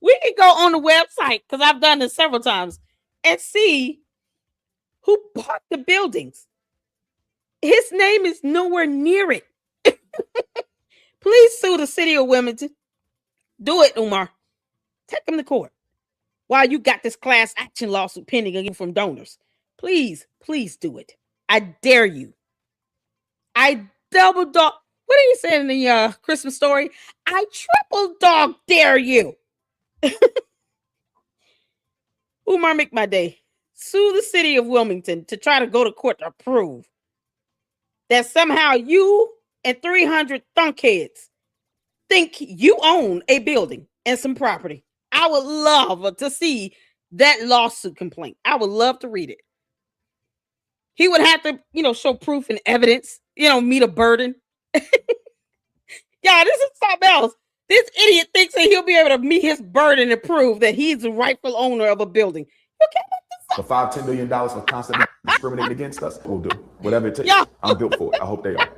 We can go on the website, because I've done this several times, and see who bought the buildings. His name is nowhere near it. Please sue the city of Wilmington. Do it, Umar. Take him to court. While you got this class action lawsuit pending again from donors. Please, please do it. I dare you. I double dog. What are you saying in the Christmas story? I triple dog dare you. Umar, make my day. Sue the city of Wilmington to try to go to court to prove that somehow you and 300 thunkheads think you own a building and some property. I would love to see that lawsuit complaint. I would love to read it. He would have to, show proof and evidence, meet a burden. Yeah, this is something else. This idiot thinks that he'll be able to meet his burden and prove that he's the rightful owner of a building. You can't make this up. For $5-10 million for constantly discriminating against us, we'll do whatever it takes. Yeah. I'm built for it. I hope they are.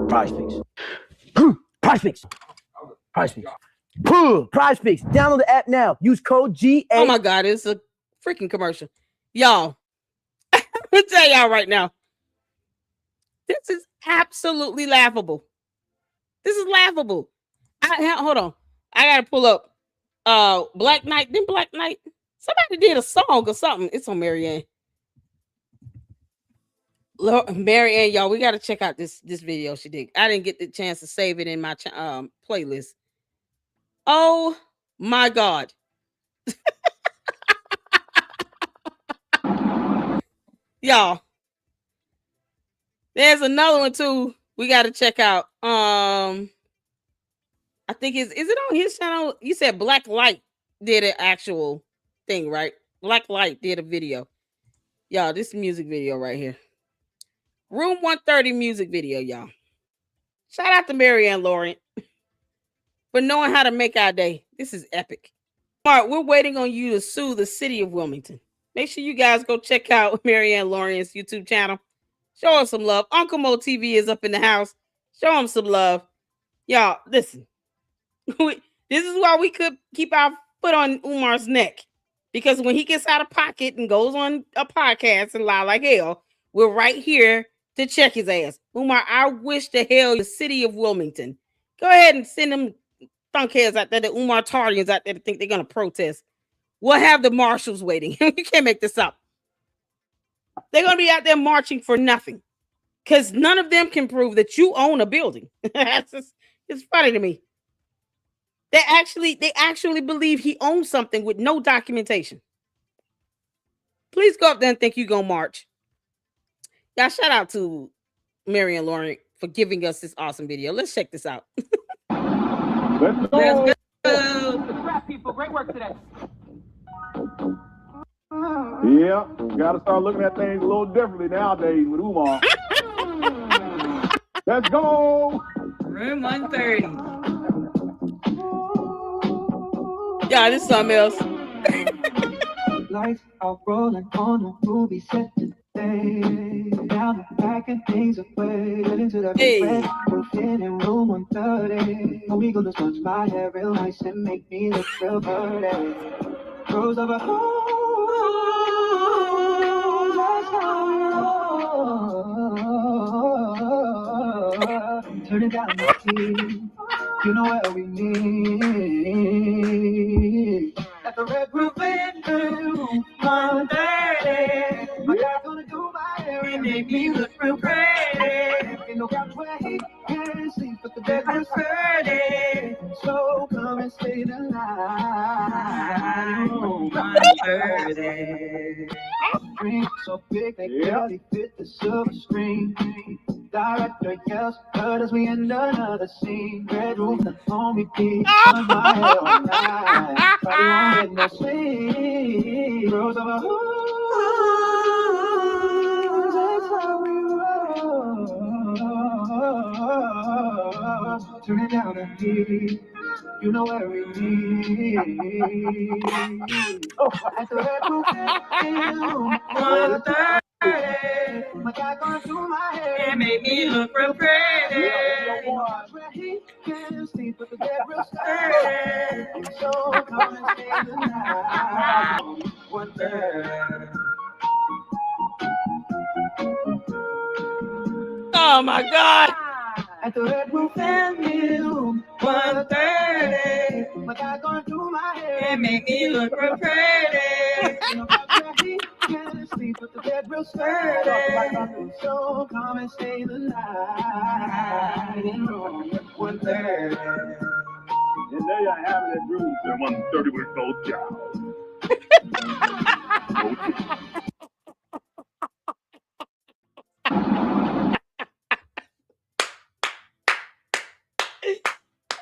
Prize Picks. Prize Picks. Prize Picks. Prize Picks. Download the app now. Use code GA. Oh my God, it's a freaking commercial. Y'all, I'm gonna tell y'all right now. This is absolutely laughable. This is laughable. Hold on. I gotta pull up Black Knight. Then Black Knight. Somebody did a song or something. It's on Marianne. Marianne, y'all, we gotta check out this video she did. I didn't get the chance to save it in my playlist. Oh my God. Y'all, There's another one too. We got to check out. I think is it on his channel? You said Black Light did an actual thing, right? Black Light did a video. Y'all, this music video right here. Room 130 music video, y'all. Shout out to Marianne Laurent for knowing how to make our day. This is epic. Mark, we're waiting on you to sue the city of Wilmington. Make sure you guys go check out Marianne Laurent's YouTube channel. Show him some love. Uncle Mo TV is up in the house. Show him some love. Y'all, listen. This is why we could keep our foot on Umar's neck. Because when he gets out of pocket and goes on a podcast and lie like hell, we're right here to check his ass. Umar, I wish to hell the city of Wilmington. Go ahead and send them thunkheads out there, the Umar Tarians out there to think they're going to protest. We'll have the marshals waiting. You can't make this up. They're going to be out there marching for nothing. Because none of them can prove that you own a building. It's funny to me. They actually believe he owns something with no documentation. Please go up there and think you're going to march. Y'all, shout out to Marianne Laurent for giving us this awesome video. Let's check this out. Let's go. Congrats, people. Great work today. Yeah, got to start looking at things a little differently nowadays with Umar. Let's go. Room 130. Yeah, this is something else. Lights are rolling on a movie set today. Now I'm packing things away. Get into the red roof in room 130. We gonna touch my hair real nice and make me look real pretty. Rose of a turn it down the key. You know what we need. At the red roof in room 130. My guy's gonna do my hair and make me look real pretty. Ain't no couch where he can sleep, but the bed was dirty. So come and stay the night. Room 130. Screen so big they barely fit the silver screen. Director yells, but as we end another scene, bedroom the only beat on my head all night. Probably won't get no sleep. Rose of a that's how we roll. Turn it down and deep. You know where we need. At the red roof in 130. My guy gonna do my hair and make me look real pretty. Where he can sleep with the bed real sturdy. So come and stay the night. 130. Oh my God. At the red roof in 130. My guy gonna do my hair and make me look real pretty. Sleep with the bed real sturdy. So come and stay the night in room 130. And there you have it, room 130 with no job.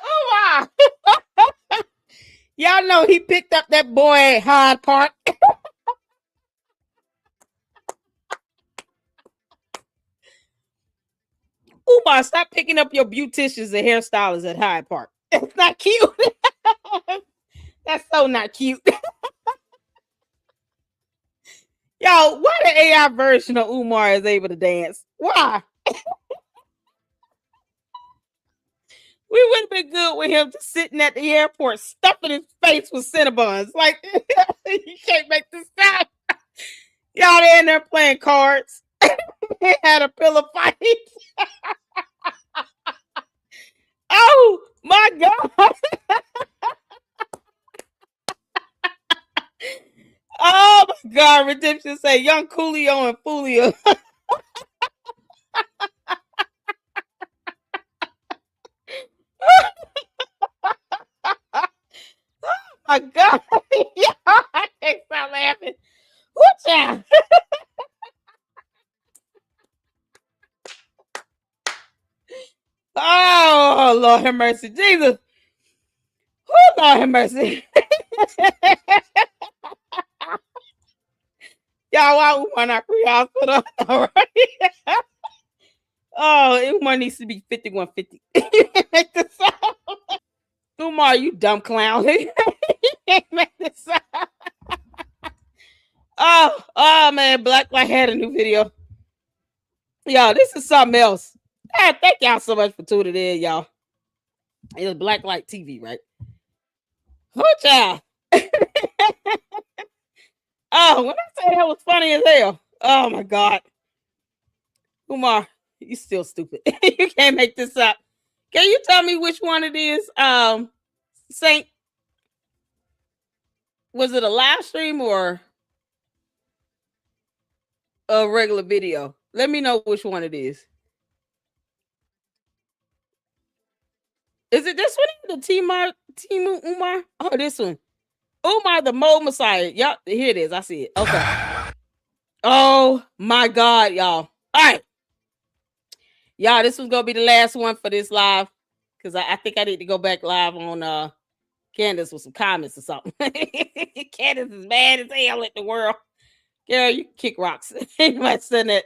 Oh wow. Y'all know he picked up that boy at Hyde Park. Umar, stop picking up your beauticians and hairstylists at Hyde Park. It's not cute. That's so not cute. Yo, why the AI version of Umar is able to dance? Why? We would have been good with him just sitting at the airport, stuffing his face with Cinnabons. Like, you can't make this stop. Y'all in there playing cards. They had a pillow fight. Oh my God. Oh my God. Redemption say young Coolio and Fulio. Oh my God. I can't stop laughing. What's that? Oh, Lord have mercy. Jesus. Oh, Lord have mercy. Y'all, why Umar not pre-hospital? All right. Oh, Umar needs to be 5150. Make this up. Umar, you dumb clown. You can't make this up. Oh, man. Black Light had a new video. Y'all, this is something else. Thank y'all so much for tuning in, y'all. It was Black Light TV, right? Oh, child. Oh, when I say that was funny as hell. Oh, my God. Umar, you still stupid. You can't make this up. Can you tell me which one it is? Saint, was it a live stream or a regular video? Let me know which one it is. Is it this one? The Team Umar? Oh, this one. Umar, the Mole Messiah. Yep, here it is. I see it. Okay. Oh my God, y'all. All right. Y'all, this was gonna be the last one for this live. Because I think I need to go back live on Candace with some comments or something. Candace is mad as hell at the world. Girl, you kick rocks. Anybody said that?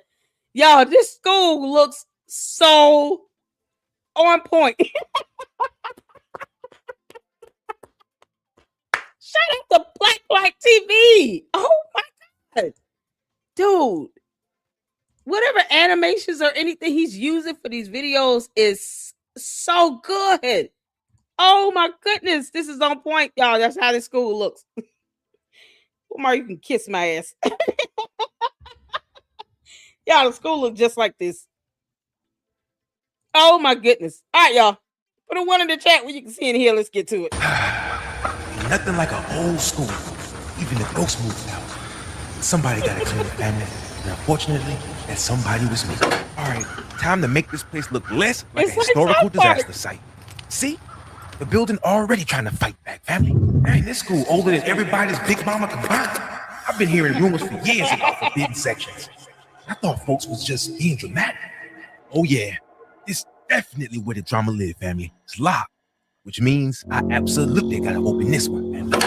Y'all, this school looks so on point. Shout out to Black Light TV. Oh my God. Dude. Whatever animations or anything he's using for these videos is so good. Oh my goodness. This is on point, y'all. That's how this school looks. Umar, you can kiss my ass. Y'all, the school looks just like this. Oh my goodness. All right, y'all. Put a one in the chat where you can see in here. Let's get to it. Nothing like an old school. Even the ghost moved out. Somebody got to clean the family. And unfortunately, that somebody was me. All right, time to make this place look less like a historical disaster site. See? The building already trying to fight back, family. Man, this school older than everybody's big mama combined. I've been hearing rumors for years about forbidden sections. I thought folks was just being dramatic. Oh yeah, this definitely where the drama live, family. It's locked, which means I absolutely gotta open this one, family.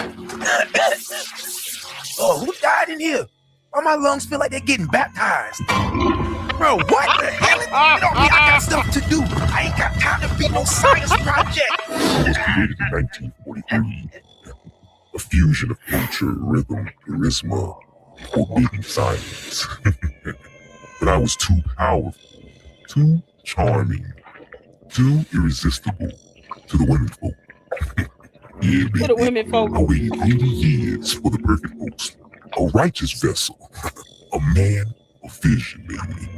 Oh, who died in here? Why my lungs feel like they're getting baptized? Bro, what the hell? You know me, I got stuff to do. I ain't got time to be no science project. It was created in 1943. A fusion of culture, rhythm, charisma, forbidden science. But I was too powerful, too charming, too irresistible to the women folk. Yeah, baby. To the women folk. I waited 80 years for the perfect host. A righteous vessel. A man of vision, baby.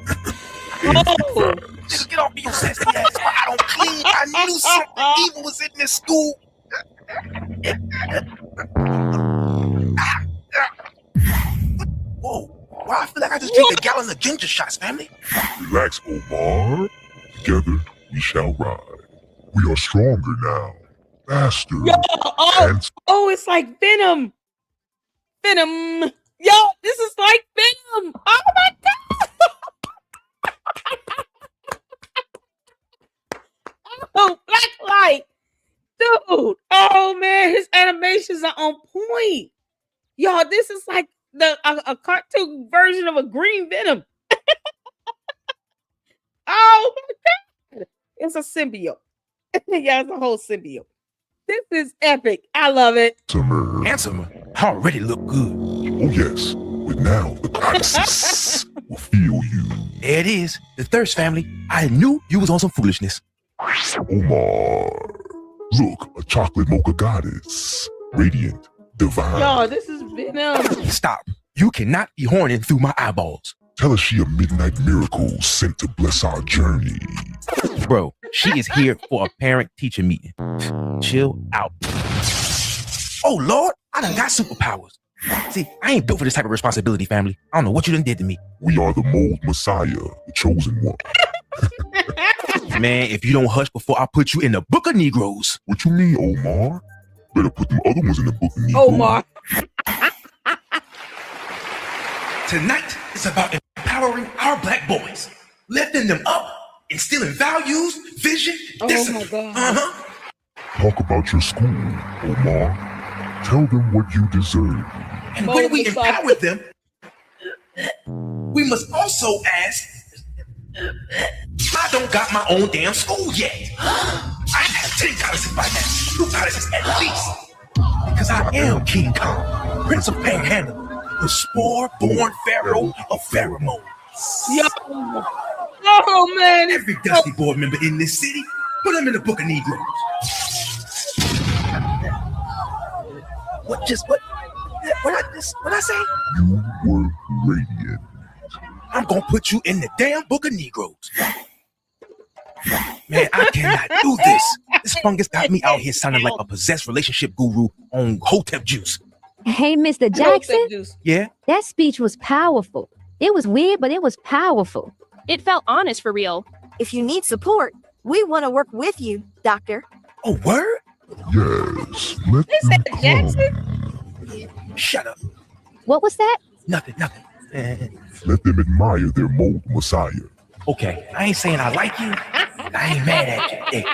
Oh. Just get off me, your sassy ass. I don't clean. I knew something evil was in this school. Whoa. Why I feel like I just drank a gallon of ginger shots, family? Relax, Omar. Together we shall ride. We are stronger now. Faster. Yo, oh, it's like Venom. Venom. Yo, this is like Venom. Oh my God. Oh, Black Light. Dude. Oh man, his animations are on point. Y'all, this is like a cartoon version of a green Venom. Oh my God. It's a symbiote. Yeah, it's a whole symbiote. This is epic. I love it. Handsomer. I already look good. Oh yes, but now the goddesses will feel you. There it is. The thirst, family. I knew you was on some foolishness. Omar. Look, a chocolate mocha goddess. Radiant, divine. Yo, this is Venom. Stop. You cannot be horning through my eyeballs. Tell her she a midnight miracle sent to bless our journey. Bro, she is here for a parent-teacher meeting. Chill out. Oh, Lord, I done got superpowers. See, I ain't built for this type of responsibility, family. I don't know what you done did to me. We are the mold messiah, the chosen one. Man, if you don't hush before I put you in the book of Negroes. What you mean, Omar? Better put them other ones in the book of Negroes. Omar. Tonight is about empowering our black boys, lifting them up, instilling values, vision, discipline. Talk about your school, Omar. Tell them what you deserve. And when we empower them, we must also ask, I don't got my own damn school yet. I have 10 goddesses by now, 2 goddesses at least. Because I am King Kong, Prince of Panhandle, the spore-born pharaoh of pheromones. Yo. Oh, man. Every Dusty board member in this city, put them in the book of Negroes. What I say? You were radiant. I'm gonna put you in the damn book of Negroes. Man, I cannot do this. This fungus got me out here sounding like a possessed relationship guru on Hotep juice. Hey, Mr. Jackson. Yeah? That speech was powerful. It was weird, but it was powerful. It felt honest for real. If you need support, we want to work with you, Doctor. Oh, word? Yes, let them come. Jackson? Shut up. What was that? Nothing. Let them admire their mold messiah. Okay, I ain't saying I like you. I ain't mad at you. Hey.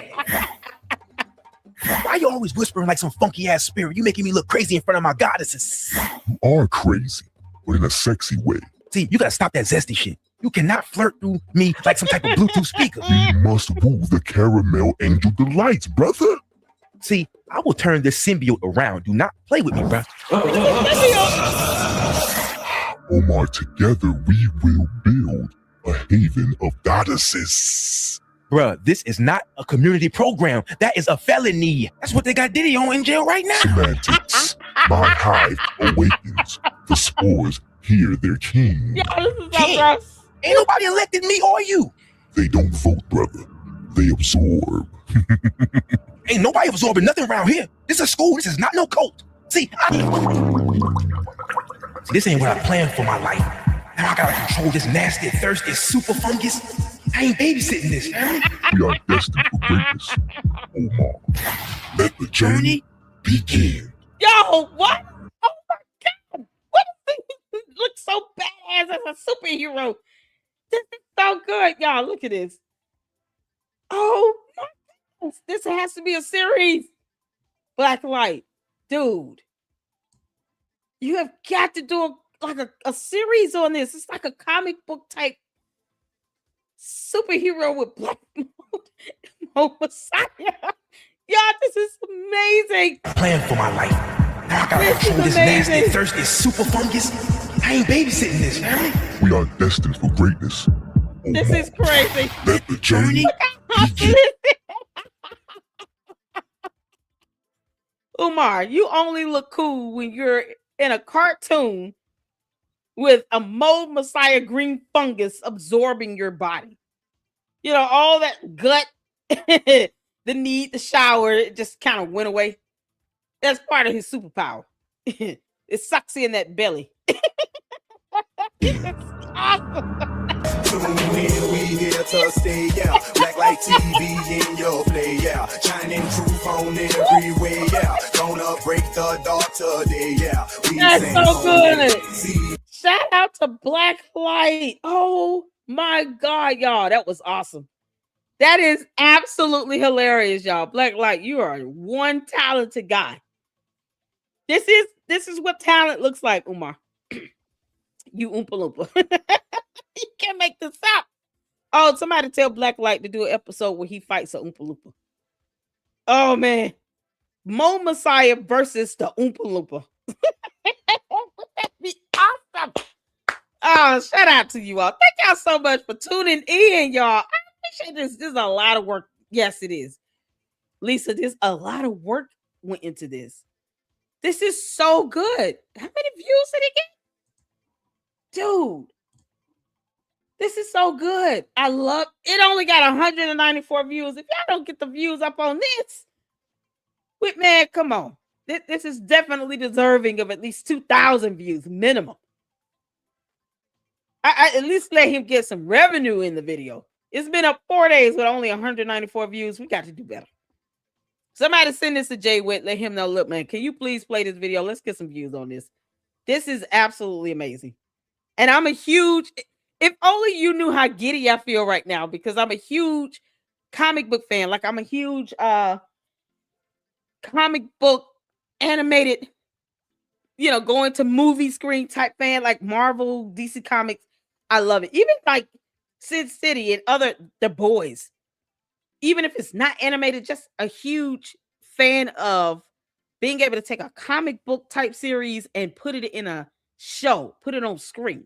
Why you always whispering like some funky ass spirit? You making me look crazy in front of my goddesses. You are crazy, but in a sexy way. See, you gotta stop that zesty shit. You cannot flirt through me like some type of Bluetooth speaker. We must woo the caramel angel delights, brother. See, I will turn this symbiote around. Do not play with me, bro. Omar, together we will build a haven of goddesses. Bruh, this is not a community program. That is a felony. That's what they got Diddy on in jail right now. Semantics. My hive awakens. The spores hear their king. Yo, this is so gross. Ain't nobody elected me or you. They don't vote, brother. They absorb. Ain't nobody absorbing nothing around here. This is a school. This is not no cult. See, this ain't what I planned for my life. Now I gotta control this nasty, thirsty super fungus. I ain't babysitting this, man. We are destined for greatness. Omar, let the journey begin. Yo, what? Oh my God. What is this? Looks so badass as a superhero. This is so good. Y'all, look at this. Oh my goodness. This has to be a series. Black Light. Dude. You have got to do a series on this. It's like a comic book type superhero with black mode messiah. Y'all, this is amazing. Plan for my life. Now I gotta control this nasty, thirsty super fungus. I ain't babysitting this, man. We are destined for greatness. Omar, this is crazy. Let the journey begin. Umar, you only look cool when you're in a cartoon with a mold messiah green fungus absorbing your body. You know, all that gut, the need to shower, it just kind of went away. That's part of his superpower. It sucks in that belly. It's awesome. We here to stay, yeah. Black Light TV in your play, yeah. Shining truth on every way, yeah. Gonna break the dark today, yeah. That's so good. Shout out to Black Light. Oh my God, y'all. That was awesome. That is absolutely hilarious, y'all. Black Light, you are one talented guy. This is what talent looks like, Umar. You Oompa Loompa. You can't make this up. Oh, somebody tell Black Light to do an episode where he fights a Oompa Loompa. Oh, man. Mo Messiah versus the Oompa Loompa. That'd be awesome. Oh, shout out to you all. Thank y'all so much for tuning in, y'all. I appreciate this. This is a lot of work. Yes, it is. Lisa, there's a lot of work went into this. This is so good. How many views did it get? Dude, this is so good. I love it. Only got 194 views. If y'all don't get the views up on this, wait, man, come on. This is definitely deserving of at least 2,000 views minimum. I at least let him get some revenue in the video. It's been up 4 days with only 194 views. We got to do better. Somebody send this to Jay Witt. Let him know, look, man, can you please play this video? Let's get some views on this. This is absolutely amazing. And I'm a huge, If only you knew how giddy I feel right now, because I'm a huge comic book fan. Like, I'm a huge comic book animated, going to movie screen type fan, like Marvel, DC Comics. I love it. Even like Sin City and The Boys. Even if it's not animated, just a huge fan of being able to take a comic book type series and put it in a show, put it on screen.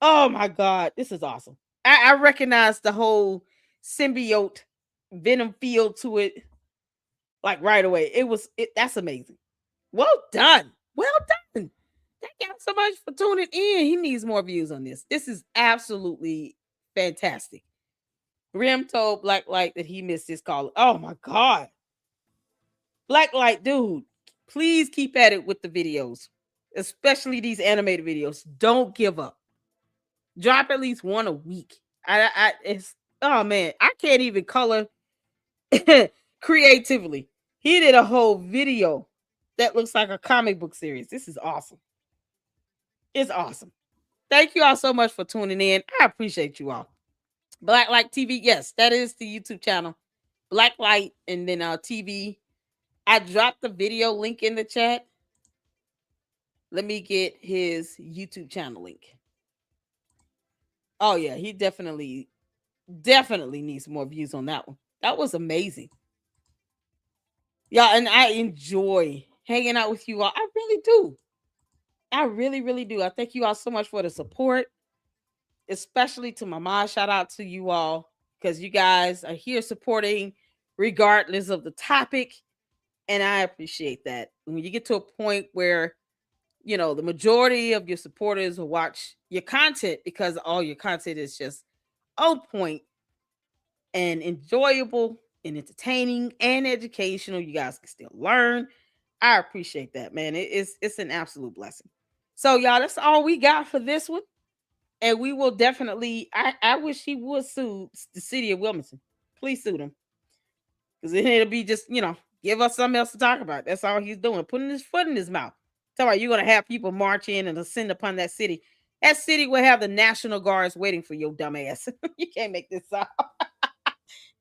Oh my God, this is awesome. I recognize the whole symbiote venom feel to it, like right away. That's amazing. Well done. Well done. Thank y'all so much for tuning in. He needs more views on this. This is absolutely fantastic. Rim told Blacklight that he missed his call. Oh my God. Blacklight, dude, please keep at it with the videos, especially these animated videos. Don't give up. Drop at least one a week. Oh man, I can't even color creatively. He did a whole video that looks like a comic book series. This is awesome. It's awesome. Thank you all so much for tuning in. I appreciate you all. Blacklight TV, yes, that is the YouTube channel. Blacklight and then TV. I dropped the video link in the chat. Let me get his YouTube channel link. Oh yeah, he definitely needs more views on that one. That was amazing. Yeah, and I enjoy hanging out with you all. I really do. I really, really do. I thank you all so much for the support, especially to my mom. Shout out to you all, because you guys are here supporting regardless of the topic. And I appreciate that. When you get to a point where, the majority of your supporters will watch your content because all your content is just on point and enjoyable and entertaining and educational. You guys can still learn. I appreciate that, man. It's an absolute blessing. So, y'all, that's all we got for this one. And we will definitely, I wish he would sue the city of Wilmington. Please sue them. Because it'll be just, give us something else to talk about. That's all he's doing. Putting his foot in his mouth. Tell me, you're going to have people march in and ascend upon that city. That city will have the National Guards waiting for your dumb ass. You can't make this up.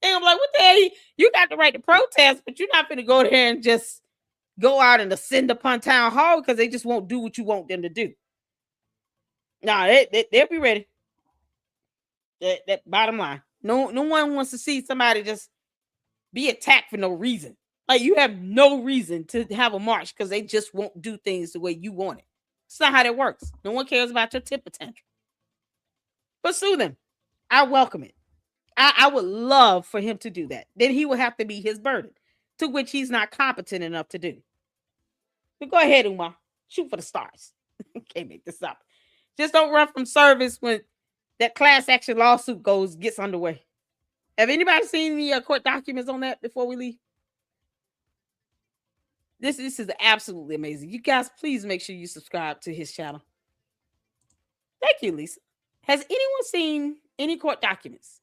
And I'm like, what the hell? You got the right to protest, but you're not going to go there and just go out and ascend upon town hall, because they just won't do what you want them to do. Nah, they'll be ready. That bottom line. No one wants to see somebody just be attacked for no reason. Like, you have no reason to have a march because they just won't do things the way you want it. It's not how that works. No one cares about your temper tantrum. But sue them. I welcome it. I would love for him to do that. Then he would have to be his burden, to which he's not competent enough to do. But go ahead, Umar. Shoot for the stars. Can't make this up. Just don't run from service when that class action lawsuit gets underway. Have anybody seen the court documents on that before we leave? This is absolutely amazing. You guys, please make sure you subscribe to his channel. Thank you, Lisa. Has anyone seen any court documents?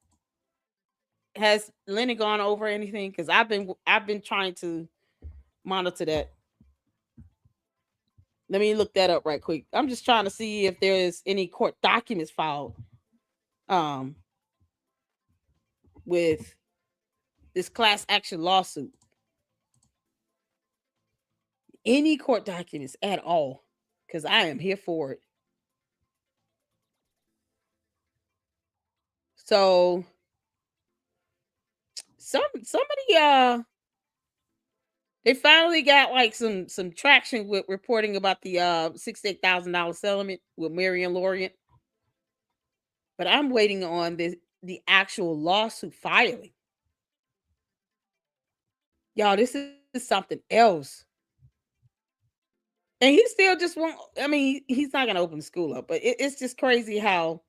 Has Lenny gone over anything? Because I've been trying to monitor that. Let me look that up right quick. I'm just trying to see if there is any court documents filed with this class action lawsuit. Any court documents at all, because I am here for it. So somebody they finally got like some traction with reporting about the $68,000 settlement with Marion Lorient. But I'm waiting on the actual lawsuit filing. Y'all, this is something else. And he still just won't. I mean, he's not going to open school up, but it's just crazy how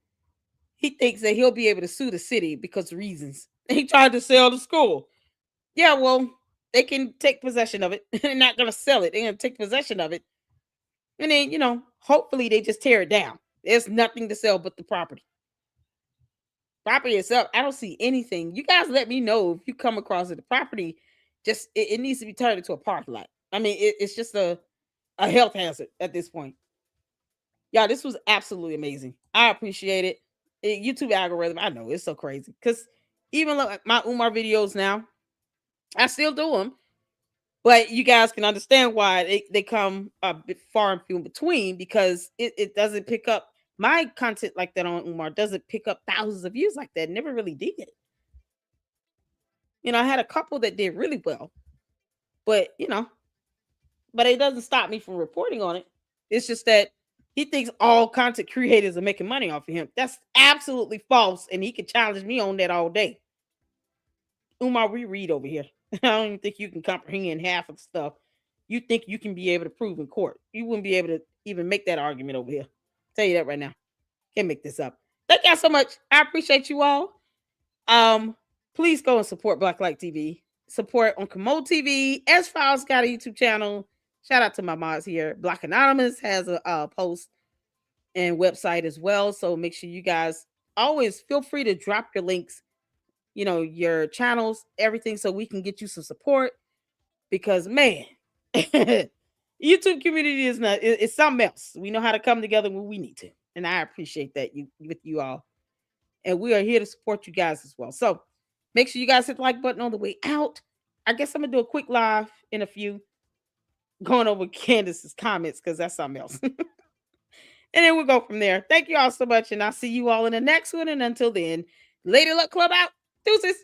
he thinks that he'll be able to sue the city because of reasons. He tried to sell the school. Yeah, well, they can take possession of it. They're not going to sell it. They're going to take possession of it. And then, hopefully they just tear it down. There's nothing to sell but the property. Property itself, I don't see anything. You guys let me know if you come across it. The property, just it needs to be turned into a parking lot. I mean, it's just a health hazard at this point. Yeah, this was absolutely amazing. I appreciate it. YouTube algorithm, I know it's so crazy. Because even like my Umar videos now, I still do them. But you guys can understand why they come a bit far and few in between, because it doesn't pick up my content like that on Umar, doesn't pick up thousands of views like that. Never really did. I had a couple that did really well. But, but it doesn't stop me from reporting on it. It's just that he thinks all content creators are making money off of him. That's absolutely false, and he can challenge me on that all day. Umar, we read over here. I don't even think you can comprehend half of the stuff you think you can be able to prove in court. You wouldn't be able to even make that argument over here. I'll tell you that right now. Can't make this up. Thank y'all so much. I appreciate you all. Please go and support Black Light TV. Support on Commode TV. S-Files got a YouTube channel. Shout out to my mods here. Black Anonymous has a post and website as well. So make sure you guys always feel free to drop your links, your channels, everything, so we can get you some support. Because, man, YouTube community it's something else. We know how to come together when we need to. And I appreciate that with you all. And we are here to support you guys as well. So make sure you guys hit the like button on the way out. I guess I'm going to do a quick live in a few, going over Candace's comments, because that's something else. And then we'll go from there. Thank you all so much. And I'll see you all in the next one. And until then, Lady Luck Club out. Deuces.